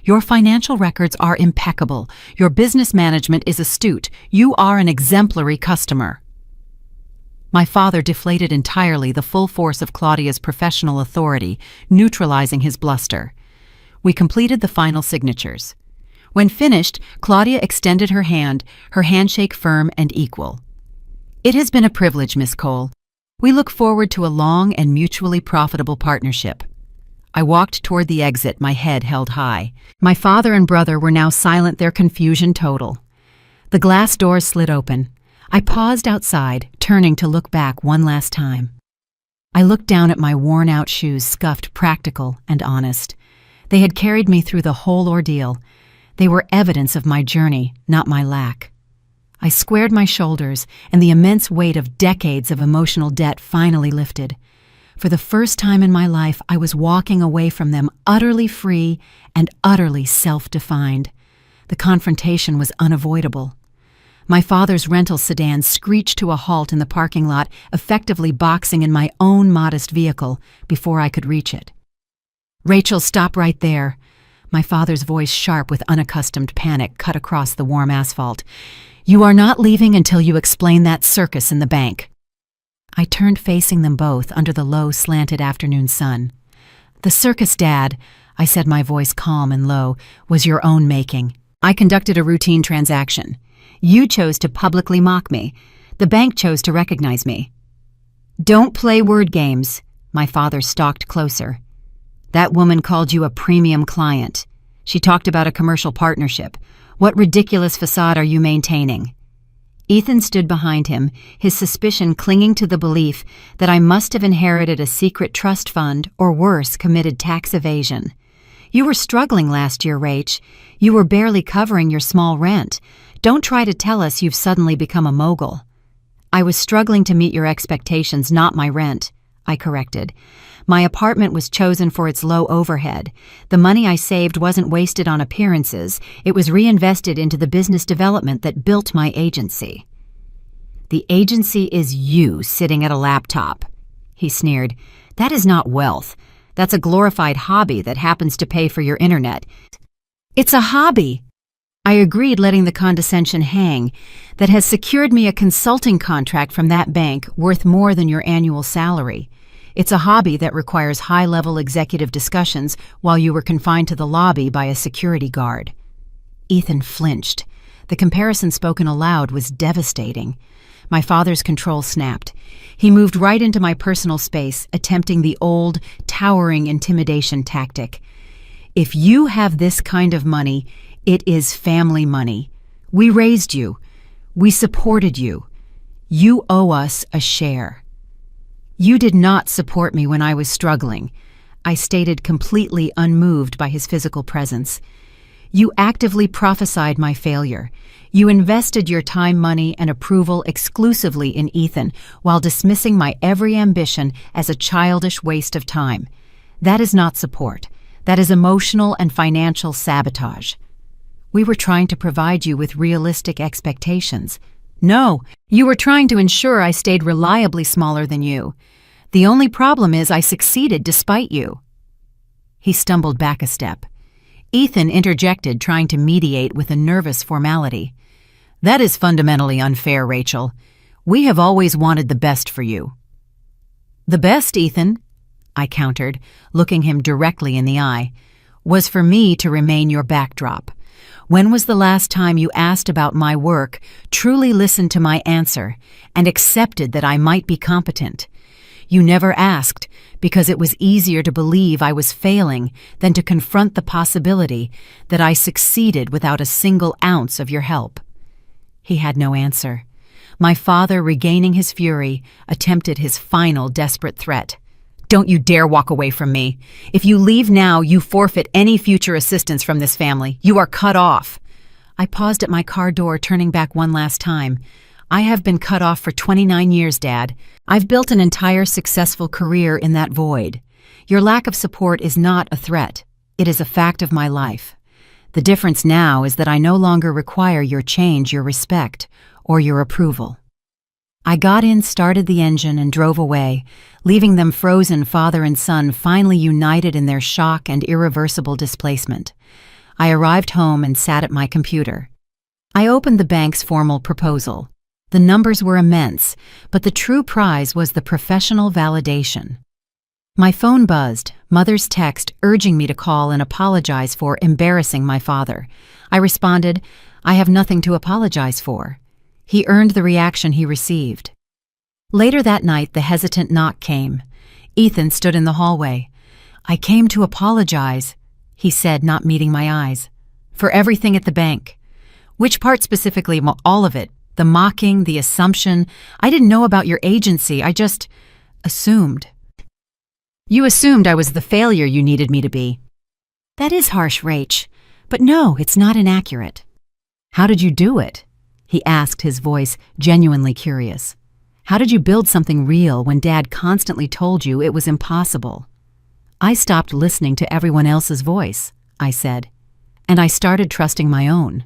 "Your financial records are impeccable. Your business management is astute. You are an exemplary customer." My father deflated entirely the full force of Claudia's professional authority, neutralizing his bluster. We completed the final signatures. When finished, Claudia extended her hand, her handshake firm and equal. "It has been a privilege, Miss Cole. We look forward to a long and mutually profitable partnership." I walked toward the exit, my head held high. My father and brother were now silent, their confusion total. The glass doors slid open. I paused outside, turning to look back one last time. I looked down at my worn-out shoes, scuffed, practical, and honest. They had carried me through the whole ordeal. They were evidence of my journey, not my lack. I squared my shoulders, and the immense weight of decades of emotional debt finally lifted. For the first time in my life, I was walking away from them utterly free and utterly self-defined. The confrontation was unavoidable. My father's rental sedan screeched to a halt in the parking lot, effectively boxing in my own modest vehicle before I could reach it. "Rachel, stop right there." My father's voice, sharp with unaccustomed panic, cut across the warm asphalt. "You are not leaving until you explain that circus in the bank." I turned, facing them both under the low, slanted afternoon sun. "The circus, Dad," I said, my voice calm and low, "was your own making. I conducted a routine transaction. You chose to publicly mock me. The bank chose to recognize me." "Don't play word games." My father stalked closer. "That woman called you a premium client. She talked about a commercial partnership. What ridiculous facade are you maintaining?" Ethan stood behind him, his suspicion clinging to the belief that I must have inherited a secret trust fund or, worse, committed tax evasion. "You were struggling last year, Rach. You were barely covering your small rent. Don't try to tell us you've suddenly become a mogul." "I was struggling to meet your expectations, not my rent," I corrected. "My apartment was chosen for its low overhead. The money I saved wasn't wasted on appearances. It was reinvested into the business development that built my agency." "The agency is you sitting at a laptop," he sneered. "That is not wealth. That's a glorified hobby that happens to pay for your internet." "It's a hobby," I agreed, letting the condescension hang, "that has secured me a consulting contract from that bank worth more than your annual salary. It's a hobby that requires high-level executive discussions while you were confined to the lobby by a security guard." Ethan flinched. The comparison spoken aloud was devastating. My father's control snapped. He moved right into my personal space, attempting the old, towering intimidation tactic. "If you have this kind of money, it is family money. We raised you. We supported you. You owe us a share." "You did not support me when I was struggling," I stated, completely unmoved by his physical presence. "You actively prophesied my failure. You invested your time, money, and approval exclusively in Ethan while dismissing my every ambition as a childish waste of time. That is not support. That is emotional and financial sabotage. We were trying to provide you with realistic expectations. No, you were trying to ensure I stayed reliably smaller than you. The only problem is I succeeded despite you." He stumbled back a step. Ethan interjected, trying to mediate with a nervous formality. "That is fundamentally unfair, Rachel. We have always wanted the best for you." "The best, Ethan," I countered, looking him directly in the eye, "was for me to remain your backdrop. When was the last time you asked about my work, truly listened to my answer, and accepted that I might be competent? You never asked because it was easier to believe I was failing than to confront the possibility that I succeeded without a single ounce of your help." He had no answer. My father, regaining his fury, attempted his final desperate threat. "Don't you dare walk away from me. If you leave now, you forfeit any future assistance from this family. You are cut off." I paused at my car door, turning back one last time. "I have been cut off for 29 years, Dad. I've built an entire successful career in that void. Your lack of support is not a threat. It is a fact of my life. The difference now is that I no longer require your change, your respect, or your approval." I got in, started the engine, and drove away, leaving them frozen, father and son, finally united in their shock and irreversible displacement. I arrived home and sat at my computer. I opened the bank's formal proposal. The numbers were immense, but the true prize was the professional validation. My phone buzzed, Mother's text urging me to call and apologize for embarrassing my father. I responded, "I have nothing to apologize for." He earned the reaction he received. Later that night, the hesitant knock came. Ethan stood in the hallway. "I came to apologize," he said, not meeting my eyes, "for everything at the bank." "Which part specifically?" "All of it. The mocking, the assumption. I didn't know about your agency. I just assumed." "You assumed I was the failure you needed me to be." "That is harsh, Rach. But no, it's not inaccurate." "How did you do it?" he asked, his voice genuinely curious. "How did you build something real when Dad constantly told you it was impossible?" "I stopped listening to everyone else's voice," I said, "and I started trusting my own."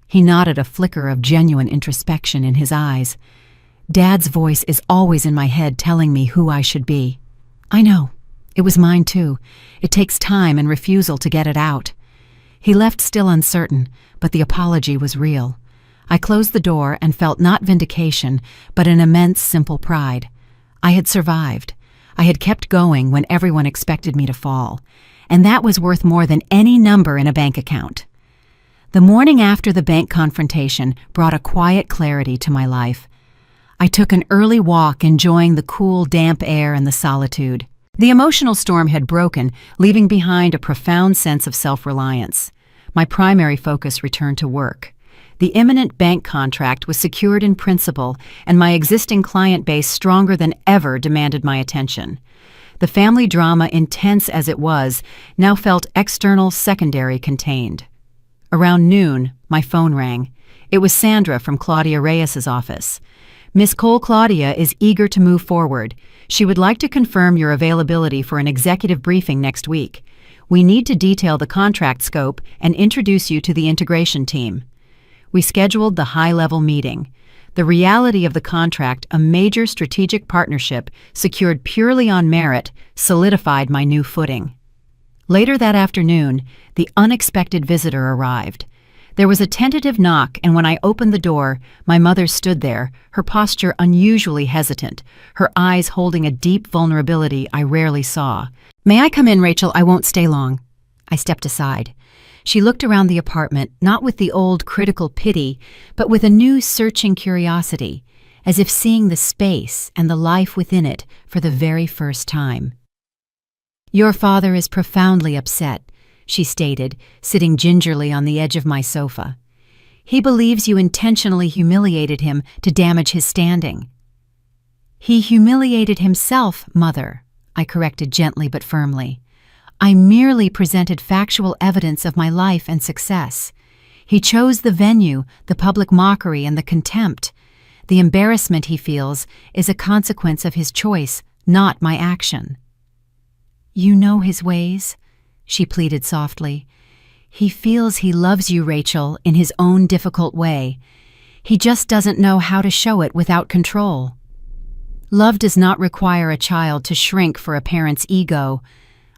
He nodded, a flicker of genuine introspection in his eyes. "Dad's voice is always in my head telling me who I should be." "I know. It was mine too. It takes time and refusal to get it out." He left, still uncertain, but the apology was real. I closed the door and felt not vindication, but an immense, simple pride. I had survived. I had kept going when everyone expected me to fall, and that was worth more than any number in a bank account. The morning after the bank confrontation brought a quiet clarity to my life. I took an early walk, enjoying the cool, damp air and the solitude. The emotional storm had broken, leaving behind a profound sense of self-reliance. My primary focus returned to work. The imminent bank contract was secured in principle, and my existing client base, stronger than ever, demanded my attention. The family drama, intense as it was, now felt external, secondary, contained. Around noon, my phone rang. It was Sandra from Claudia Reyes's office. "Miss Cole, Claudia is eager to move forward. She would like to confirm your availability for an executive briefing next week. We need to detail the contract scope and introduce you to the integration team." We scheduled the high-level meeting. The reality of the contract, a major strategic partnership secured purely on merit, solidified my new footing. Later that afternoon, the unexpected visitor arrived. There was a tentative knock, and when I opened the door, my mother stood there, her posture unusually hesitant, her eyes holding a deep vulnerability I rarely saw. "May I come in, Rachel? I won't stay long." I stepped aside. She looked around the apartment, not with the old critical pity, but with a new searching curiosity, as if seeing the space and the life within it for the very first time. "Your father is profoundly upset," she stated, sitting gingerly on the edge of my sofa. "He believes you intentionally humiliated him to damage his standing." "He humiliated himself, Mother," I corrected gently but firmly. "I merely presented factual evidence of my life and success. He chose the venue, the public mockery, and the contempt. The embarrassment he feels is a consequence of his choice, not my action." "You know his ways," she pleaded softly. "He feels he loves you, Rachel, in his own difficult way. He just doesn't know how to show it without control. Love does not require a child to shrink for a parent's ego."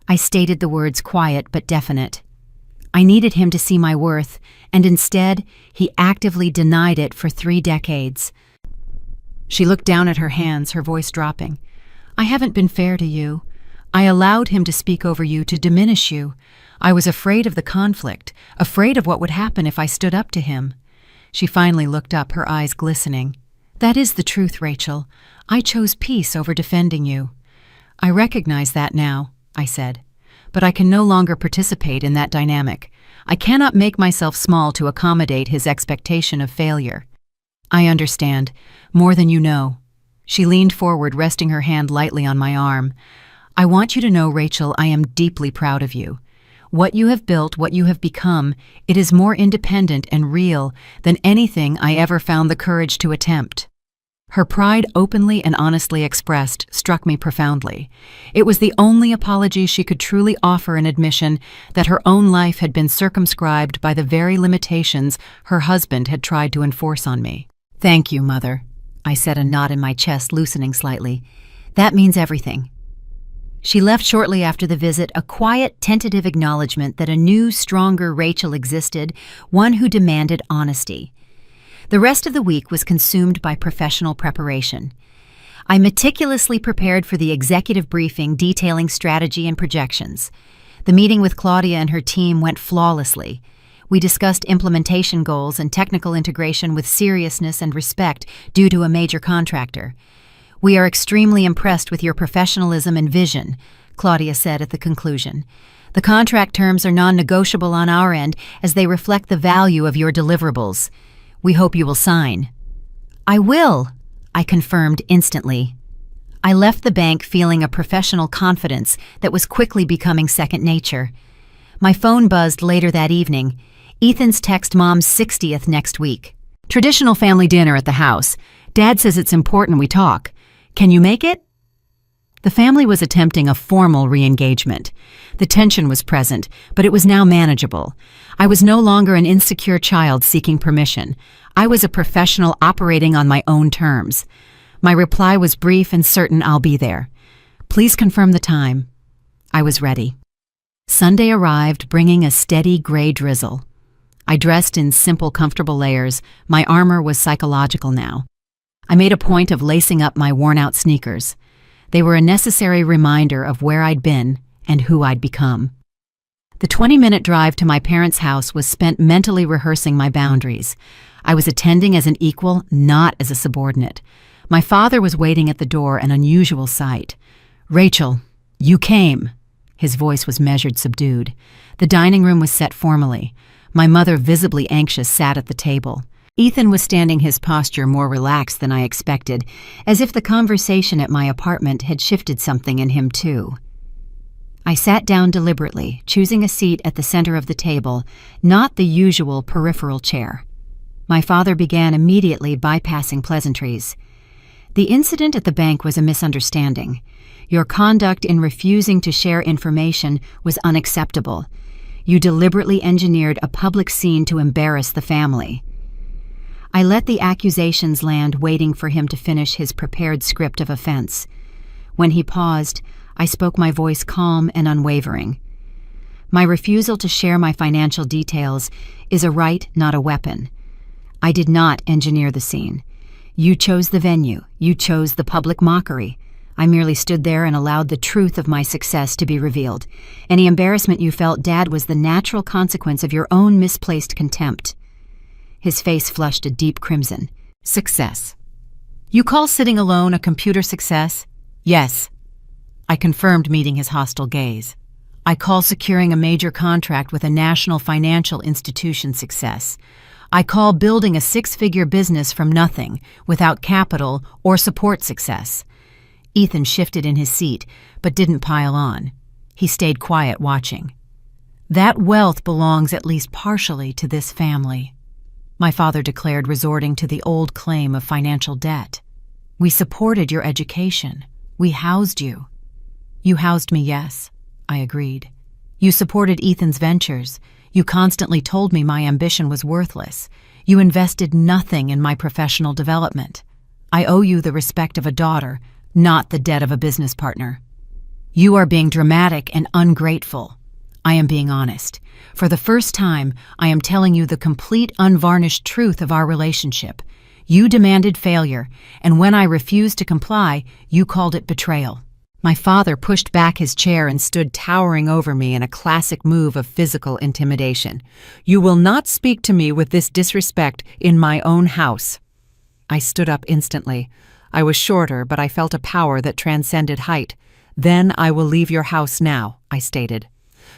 I stated the words quiet but definite. I needed him to see my worth, and instead, he actively denied it for 3 decades. She looked down at her hands, her voice dropping. I haven't been fair to you. I allowed him to speak over you to diminish you. I was afraid of the conflict, afraid of what would happen if I stood up to him. She finally looked up, her eyes glistening. That is the truth, Rachel. I chose peace over defending you. I recognize that now, I said. But I can no longer participate in that dynamic. I cannot make myself small to accommodate his expectation of failure. I understand, more than you know. She leaned forward, resting her hand lightly on my arm. I want you to know, Rachel, I am deeply proud of you. What you have built, what you have become, it is more independent and real than anything I ever found the courage to attempt. Her pride, openly and honestly expressed, struck me profoundly. It was the only apology she could truly offer, an admission that her own life had been circumscribed by the very limitations her husband had tried to enforce on me. Thank you, Mother, I said, a knot in my chest loosening slightly. That means everything. She left shortly after the visit, a quiet, tentative acknowledgement that a new, stronger Rachel existed, one who demanded honesty. The rest of the week was consumed by professional preparation. I meticulously prepared for the executive briefing detailing strategy and projections. The meeting with Claudia and her team went flawlessly. We discussed implementation goals and technical integration with seriousness and respect due to a major contractor. We are extremely impressed with your professionalism and vision, Claudia said at the conclusion. The contract terms are non-negotiable on our end as they reflect the value of your deliverables. We hope you will sign. I will, I confirmed instantly. I left the bank feeling a professional confidence that was quickly becoming second nature. My phone buzzed later that evening. Ethan's text, Mom's 60th next week. Traditional family dinner at the house. Dad says it's important we talk. Can you make it? The family was attempting a formal re-engagement. The tension was present, but it was now manageable. I was no longer an insecure child seeking permission. I was a professional operating on my own terms. My reply was brief and certain: I'll be there. Please confirm the time. I was ready. Sunday arrived, bringing a steady gray drizzle. I dressed in simple, comfortable layers. My armor was psychological now. I made a point of lacing up my worn-out sneakers. They were a necessary reminder of where I'd been and who I'd become. The 20-minute drive to my parents' house was spent mentally rehearsing my boundaries. I was attending as an equal, not as a subordinate. My father was waiting at the door, an unusual sight. Rachel, you came. His voice was measured, subdued. The dining room was set formally. My mother, visibly anxious, sat at the table. Ethan was standing, his posture more relaxed than I expected, as if the conversation at my apartment had shifted something in him too. I sat down deliberately, choosing a seat at the center of the table, not the usual peripheral chair. My father began immediately, bypassing pleasantries. The incident at the bank was a misunderstanding. Your conduct in refusing to share information was unacceptable. You deliberately engineered a public scene to embarrass the family. I let the accusations land, waiting for him to finish his prepared script of offense. When he paused, I spoke, my voice calm and unwavering. My refusal to share my financial details is a right, not a weapon. I did not engineer the scene. You chose the venue. You chose the public mockery. I merely stood there and allowed the truth of my success to be revealed. Any embarrassment you felt, Dad, was the natural consequence of your own misplaced contempt. His face flushed a deep crimson. Success. You call sitting alone a computer success? Yes. I confirmed, meeting his hostile gaze. I call securing a major contract with a national financial institution success. I call building a 6-figure business from nothing, without capital or support, success. Ethan shifted in his seat, but didn't pile on. He stayed quiet, watching. That wealth belongs at least partially to this family, my father declared, resorting to the old claim of financial debt. We supported your education. We housed you. You housed me, yes, I agreed. You supported Ethan's ventures. You constantly told me my ambition was worthless. You invested nothing in my professional development. I owe you the respect of a daughter, not the debt of a business partner. You are being dramatic and ungrateful. I am being honest. For the first time, I am telling you the complete, unvarnished truth of our relationship. You demanded failure, and when I refused to comply, you called it betrayal. My father pushed back his chair and stood towering over me in a classic move of physical intimidation. You will not speak to me with this disrespect in my own house. I stood up instantly. I was shorter, but I felt a power that transcended height. Then I will leave your house now, I stated.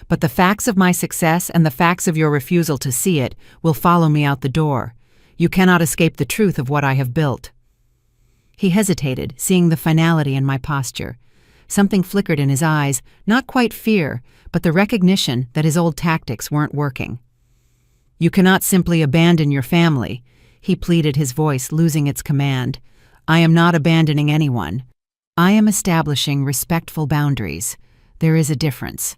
But the facts of my success and the facts of your refusal to see it will follow me out the door. You cannot escape the truth of what I have built. He hesitated, seeing the finality in my posture. Something flickered in his eyes, not quite fear, but the recognition that his old tactics weren't working. You cannot simply abandon your family, he pleaded, his voice losing its command. I am not abandoning anyone. I am establishing respectful boundaries. There is a difference.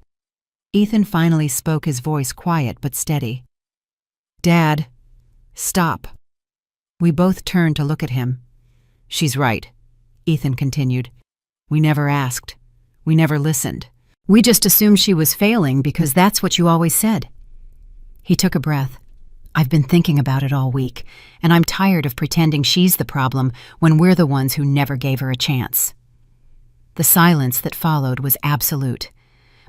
Ethan finally spoke, his voice quiet but steady. Dad, stop. We both turned to look at him. She's right, Ethan continued. We never asked. We never listened. We just assumed she was failing because that's what you always said. He took a breath. I've been thinking about it all week, and I'm tired of pretending she's the problem when we're the ones who never gave her a chance. The silence that followed was absolute.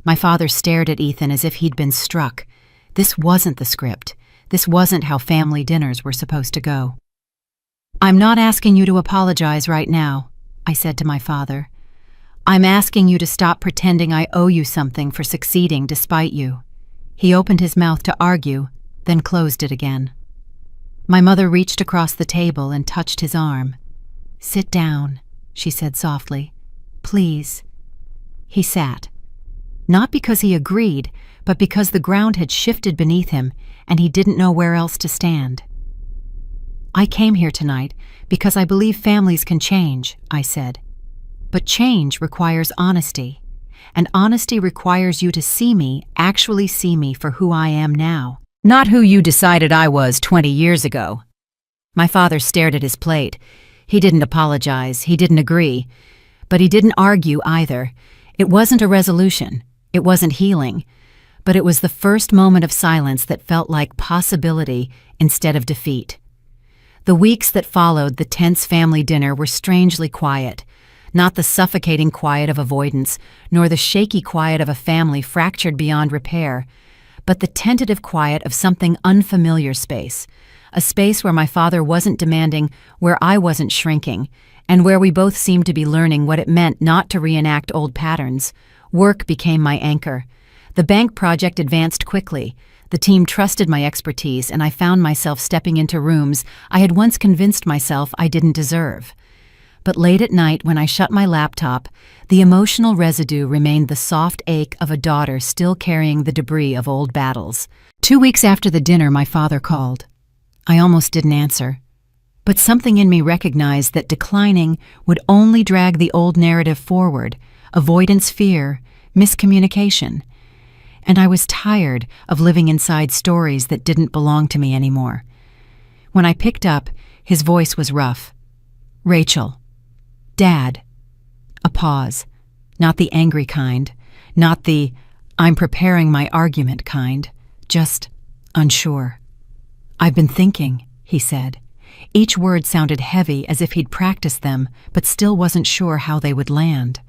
My father stared at Ethan as if he'd been struck. This wasn't the script. This wasn't how family dinners were supposed to go. I'm not asking you to apologize right now, I said to my father. I'm asking you to stop pretending I owe you something for succeeding despite you. He opened his mouth to argue, then closed it again. My mother reached across the table and touched his arm. Sit down, she said softly. Please. He sat. Not because he agreed, but because the ground had shifted beneath him and he didn't know where else to stand. I came here tonight because I believe families can change, I said. But change requires honesty, and honesty requires you to see me, actually see me for who I am now, not who you decided I was 20 years ago. My father stared at his plate. He didn't apologize, he didn't agree, but he didn't argue either. It wasn't a resolution, it wasn't healing, but it was the first moment of silence that felt like possibility instead of defeat. The weeks that followed the tense family dinner were strangely quiet. Not the suffocating quiet of avoidance, nor the shaky quiet of a family fractured beyond repair, but the tentative quiet of something unfamiliar space, a space where my father wasn't demanding, where I wasn't shrinking, and where we both seemed to be learning what it meant not to reenact old patterns. Work became my anchor. The bank project advanced quickly. The team trusted my expertise, and I found myself stepping into rooms I had once convinced myself I didn't deserve. But late at night, when I shut my laptop, the emotional residue remained the soft ache of a daughter still carrying the debris of old battles. 2 weeks after the dinner, my father called. I almost didn't answer. But something in me recognized that declining would only drag the old narrative forward, avoidance, fear, miscommunication. And I was tired of living inside stories that didn't belong to me anymore. When I picked up, his voice was rough. Rachel. Dad. A pause. Not the angry kind. Not the, I'm preparing my argument kind. Just unsure. I've been thinking, he said. Each word sounded heavy, as if he'd practiced them, but still wasn't sure how they would land.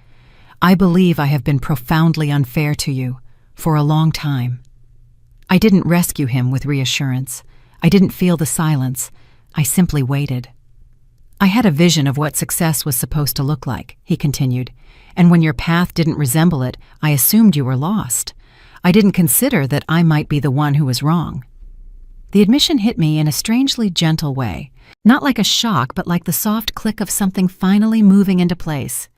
I believe I have been profoundly unfair to you, for a long time. I didn't rescue him with reassurance. I didn't feel the silence. I simply waited. I had a vision of what success was supposed to look like, he continued, and when your path didn't resemble it, I assumed you were lost. I didn't consider that I might be the one who was wrong. The admission hit me in a strangely gentle way, not like a shock, but like the soft click of something finally moving into place.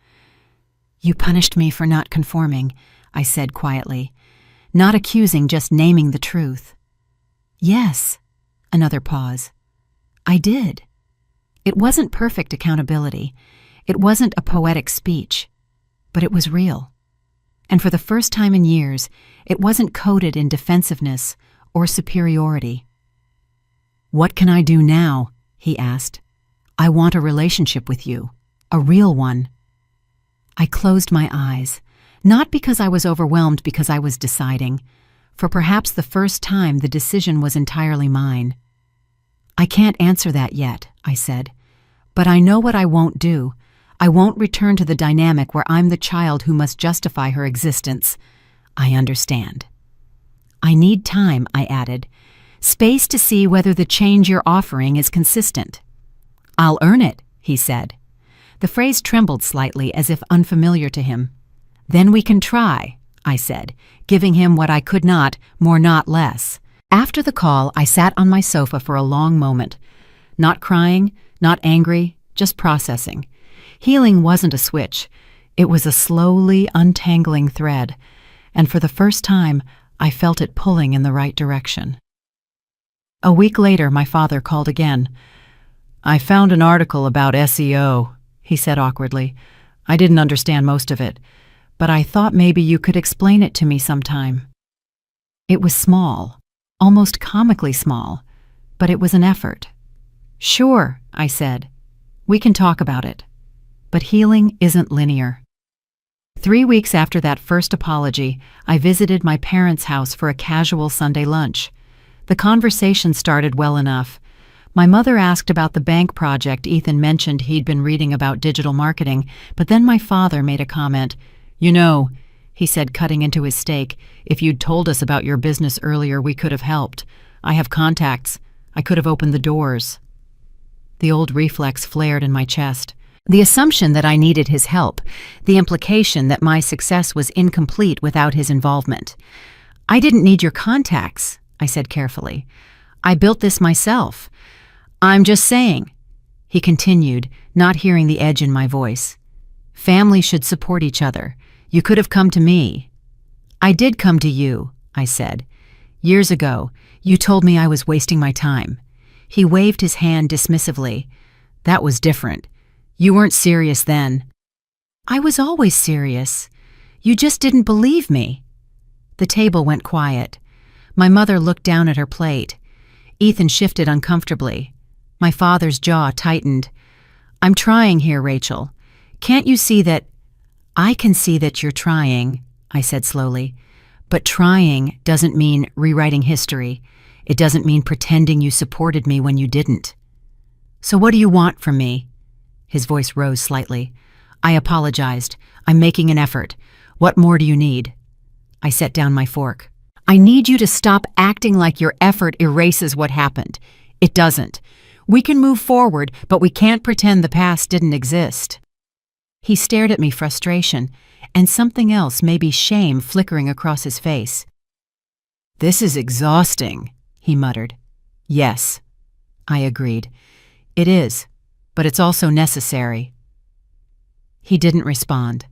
You punished me for not conforming, I said quietly, not accusing, just naming the truth. Yes, another pause. I did. It wasn't perfect accountability. It wasn't a poetic speech, but it was real. And for the first time in years, it wasn't coded in defensiveness or superiority. What can I do now? He asked. I want a relationship with you, a real one. I closed my eyes. Not because I was overwhelmed, because I was deciding. For perhaps the first time, the decision was entirely mine. "I can't answer that yet," I said. "But I know what I won't do. I won't return to the dynamic where I'm the child who must justify her existence." "I understand." "I need time," I added. "Space to see whether the change you're offering is consistent." "I'll earn it," he said. The phrase trembled slightly, as if unfamiliar to him. "Then we can try," I said, giving him what I could not, more not less. After the call, I sat on my sofa for a long moment. Not crying, not angry, just processing. Healing wasn't a switch. It was a slowly untangling thread, and for the first time, I felt it pulling in the right direction. A week later, my father called again. "I found an article about SEO," he said awkwardly. "I didn't understand most of it, but I thought maybe you could explain it to me sometime." It was small, almost comically small, but it was an effort. "Sure," I said. "We can talk about it." But healing isn't linear. 3 weeks after that first apology, I visited my parents' house for a casual Sunday lunch. The conversation started well enough. My mother asked about the bank project Ethan mentioned he'd been reading about digital marketing, but then my father made a comment. "You know," he said, cutting into his steak, "if you'd told us about your business earlier, we could have helped. I have contacts. I could have opened the doors." The old reflex flared in my chest. The assumption that I needed his help, the implication that my success was incomplete without his involvement. "I didn't need your contacts," I said carefully. "I built this myself. I'm just saying," he continued, not hearing the edge in my voice. "Family should support each other. You could have come to me." "I did come to you," I said. "Years ago, you told me I was wasting my time." He waved his hand dismissively. "That was different. You weren't serious then." "I was always serious. You just didn't believe me." The table went quiet. My mother looked down at her plate. Ethan shifted uncomfortably. My father's jaw tightened. "I'm trying here, Rachel. Can't you see that—" "I can see that you're trying," I said slowly. "But trying doesn't mean rewriting history. It doesn't mean pretending you supported me when you didn't." "So what do you want from me?" His voice rose slightly. I apologized. "I'm making an effort. What more do you need?" I set down my fork. "I need you to stop acting like your effort erases what happened. It doesn't. We can move forward, but we can't pretend the past didn't exist." He stared at me, frustration, and something else, maybe shame, flickering across his face. "This is exhausting," he muttered. "Yes," I agreed. "It is, but it's also necessary." He didn't respond.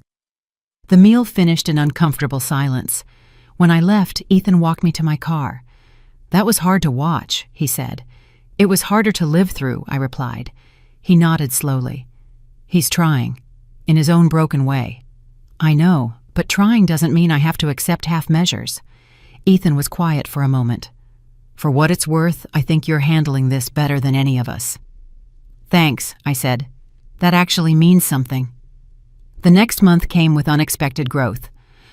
The meal finished in uncomfortable silence. When I left, Ethan walked me to my car. "That was hard to watch," he said. "It was harder to live through," I replied. He nodded slowly. "He's trying, in his own broken way." "I know, but trying doesn't mean I have to accept half measures." Ethan was quiet for a moment. "For what it's worth, I think you're handling this better than any of us." "Thanks," I said. "That actually means something." The next month came with unexpected growth.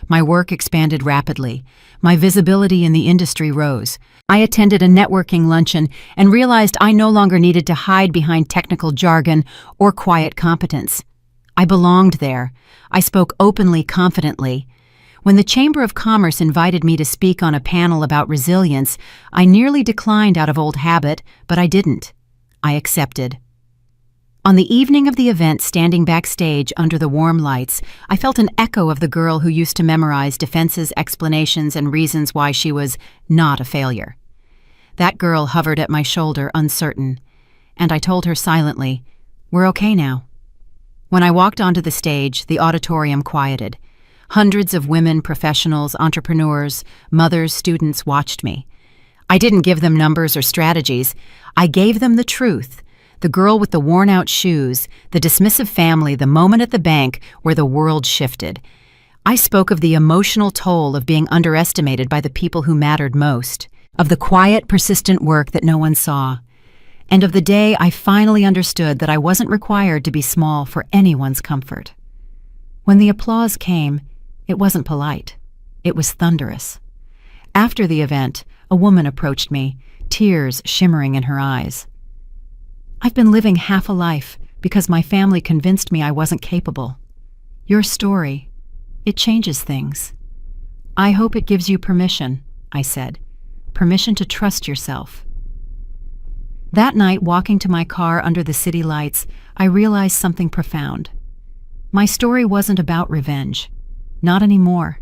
My work expanded rapidly. My visibility in the industry rose. I attended a networking luncheon and realized I no longer needed to hide behind technical jargon or quiet competence. I belonged there. I spoke openly, confidently. When the Chamber of Commerce invited me to speak on a panel about resilience, I nearly declined out of old habit, but I didn't. I accepted. On the evening of the event, standing backstage under the warm lights, I felt an echo of the girl who used to memorize defenses, explanations, and reasons why she was not a failure. That girl hovered at my shoulder, uncertain, and I told her silently, "We're okay now." When I walked onto the stage, the auditorium quieted. Hundreds of women, professionals, entrepreneurs, mothers, students watched me. I didn't give them numbers or strategies. I gave them the truth. The girl with the worn-out shoes, the dismissive family, the moment at the bank where the world shifted. I spoke of the emotional toll of being underestimated by the people who mattered most, of the quiet, persistent work that no one saw, and of the day I finally understood that I wasn't required to be small for anyone's comfort. When the applause came, It wasn't polite. It was thunderous. After the event, a woman approached me, tears shimmering in her eyes. "I've been living half a life because my family convinced me I wasn't capable. Your story, it changes things. I hope it gives you permission," I said. "Permission to trust yourself." That night, walking to my car under the city lights, I realized something profound. My story wasn't about revenge. Not anymore.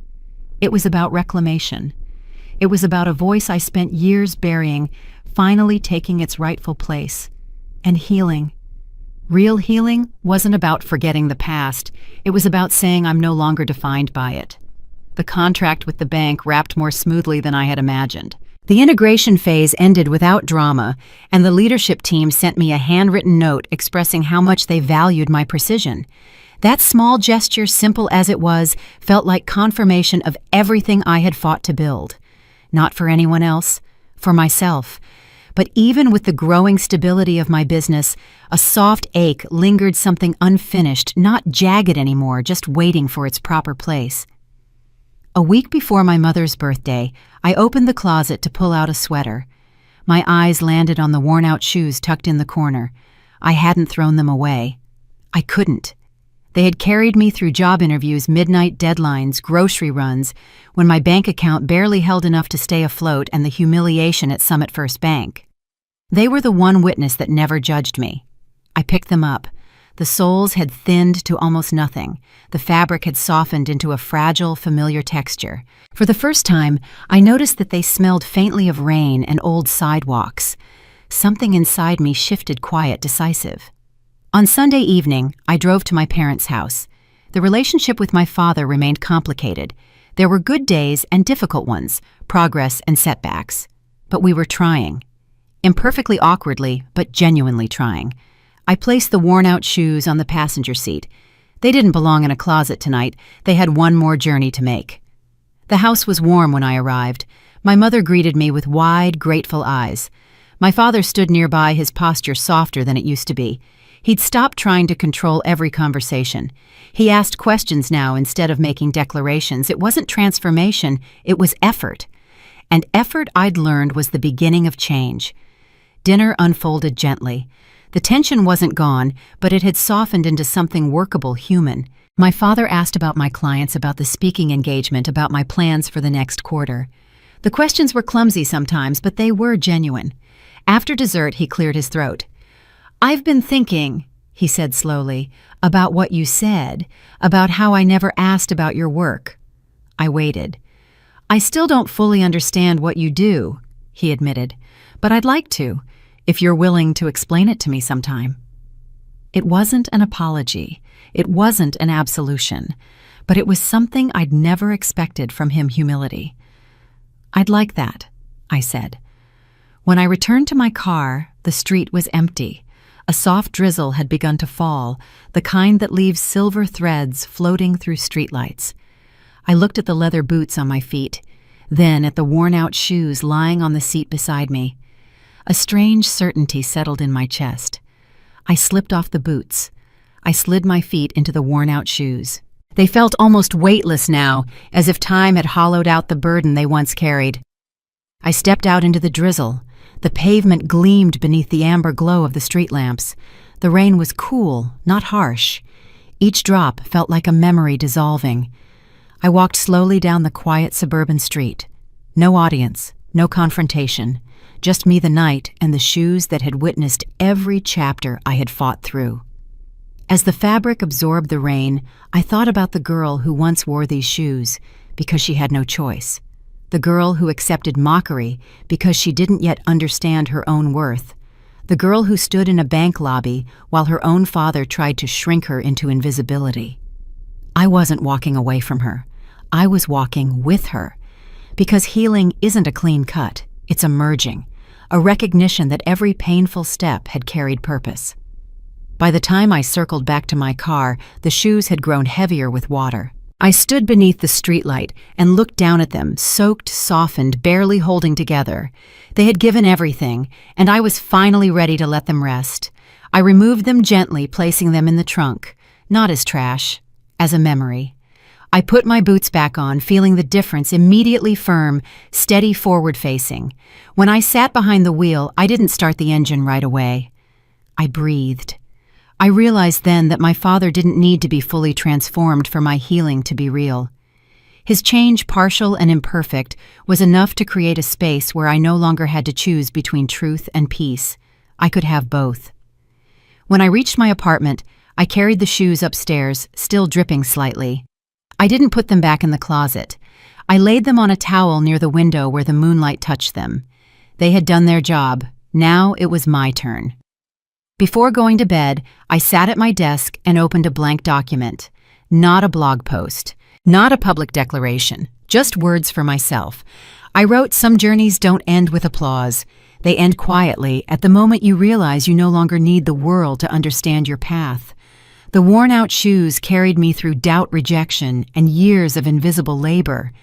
It was about reclamation. It was about a voice I spent years burying, finally taking its rightful place. And healing. Real healing wasn't about forgetting the past. It was about saying I'm no longer defined by it. The contract with the bank wrapped more smoothly than I had imagined. The integration phase ended without drama, and the leadership team sent me a handwritten note expressing how much they valued my precision. That small gesture, simple as it was, felt like confirmation of everything I had fought to build. Not for anyone else, for myself. But even with the growing stability of my business, a soft ache lingered, something unfinished, not jagged anymore, just waiting for its proper place. A week before my mother's birthday, I opened the closet to pull out a sweater. My eyes landed on the worn-out shoes tucked in the corner. I hadn't thrown them away. I couldn't. They had carried me through job interviews, midnight deadlines, grocery runs, when my bank account barely held enough to stay afloat, and the humiliation at Summit First Bank. They were the one witness that never judged me. I picked them up. The soles had thinned to almost nothing. The fabric had softened into a fragile, familiar texture. For the first time, I noticed that they smelled faintly of rain and old sidewalks. Something inside me shifted, quiet, decisive. On Sunday evening, I drove to my parents' house. The relationship with my father remained complicated. There were good days and difficult ones, progress and setbacks. But we were trying. Imperfectly, awkwardly, but genuinely trying. I placed the worn-out shoes on the passenger seat. They didn't belong in a closet tonight. They had one more journey to make. The house was warm when I arrived. My mother greeted me with wide, grateful eyes. My father stood nearby, his posture softer than it used to be. He'd stopped trying to control every conversation. He asked questions now instead of making declarations. It wasn't transformation, it was effort. And effort, I'd learned, was the beginning of change. Dinner unfolded gently. The tension wasn't gone, but it had softened into something workable, human. My father asked about my clients, about the speaking engagement, about my plans for the next quarter. The questions were clumsy sometimes, but they were genuine. After dessert, he cleared his throat. "I've been thinking," he said slowly, "about what you said, about how I never asked about your work." I waited. "I still don't fully understand what you do," he admitted, "but I'd like to, if you're willing to explain it to me sometime." It wasn't an apology. It wasn't an absolution. But it was something I'd never expected from him: humility. "I'd like that," I said. When I returned to my car, the street was empty. A soft drizzle had begun to fall, the kind that leaves silver threads floating through streetlights. I looked at the leather boots on my feet, then at the worn-out shoes lying on the seat beside me. A strange certainty settled in my chest. I slipped off the boots. I slid my feet into the worn-out shoes. They felt almost weightless now, as if time had hollowed out the burden they once carried. I stepped out into the drizzle. The pavement gleamed beneath the amber glow of the street lamps. The rain was cool, not harsh. Each drop felt like a memory dissolving. I walked slowly down the quiet suburban street. No audience, no confrontation. Just me, the night, and the shoes that had witnessed every chapter I had fought through. As the fabric absorbed the rain, I thought about the girl who once wore these shoes because she had no choice. The girl who accepted mockery because she didn't yet understand her own worth. The girl who stood in a bank lobby while her own father tried to shrink her into invisibility. I wasn't walking away from her. I was walking with her. Because healing isn't a clean cut. It's a merging, a recognition that every painful step had carried purpose. By the time I circled back to my car, the shoes had grown heavier with water. I stood beneath the streetlight and looked down at them, soaked, softened, barely holding together. They had given everything, and I was finally ready to let them rest. I removed them gently, placing them in the trunk, not as trash, as a memory. I put my boots back on, feeling the difference, immediately firm, steady, forward-facing. When I sat behind the wheel, I didn't start the engine right away. I breathed. I realized then that my father didn't need to be fully transformed for my healing to be real. His change, partial and imperfect, was enough to create a space where I no longer had to choose between truth and peace. I could have both. When I reached my apartment, I carried the shoes upstairs, still dripping slightly. I didn't put them back in the closet. I laid them on a towel near the window where the moonlight touched them. They had done their job. Now it was my turn. Before going to bed, I sat at my desk and opened a blank document. Not a blog post, not a public declaration, just words for myself. I wrote, "Some journeys don't end with applause. They end quietly at the moment you realize you no longer need the world to understand your path." The worn-out shoes carried me through doubt, rejection, and years of invisible labor.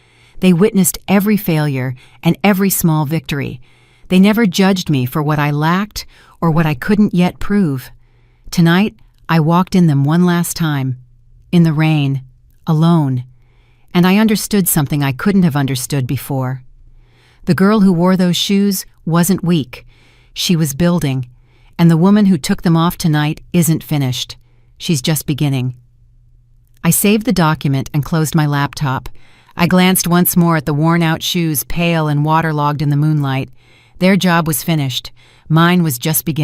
They witnessed every failure and every small victory. They never judged me for what I lacked or what I couldn't yet prove. Tonight, I walked in them one last time, in the rain, alone, and I understood something I couldn't have understood before. The girl who wore those shoes wasn't weak. She was building, and the woman who took them off tonight isn't finished. She's just beginning. I saved the document and closed my laptop. I glanced once more at the worn-out shoes, pale and waterlogged in the moonlight. Their job was finished. Mine was just beginning.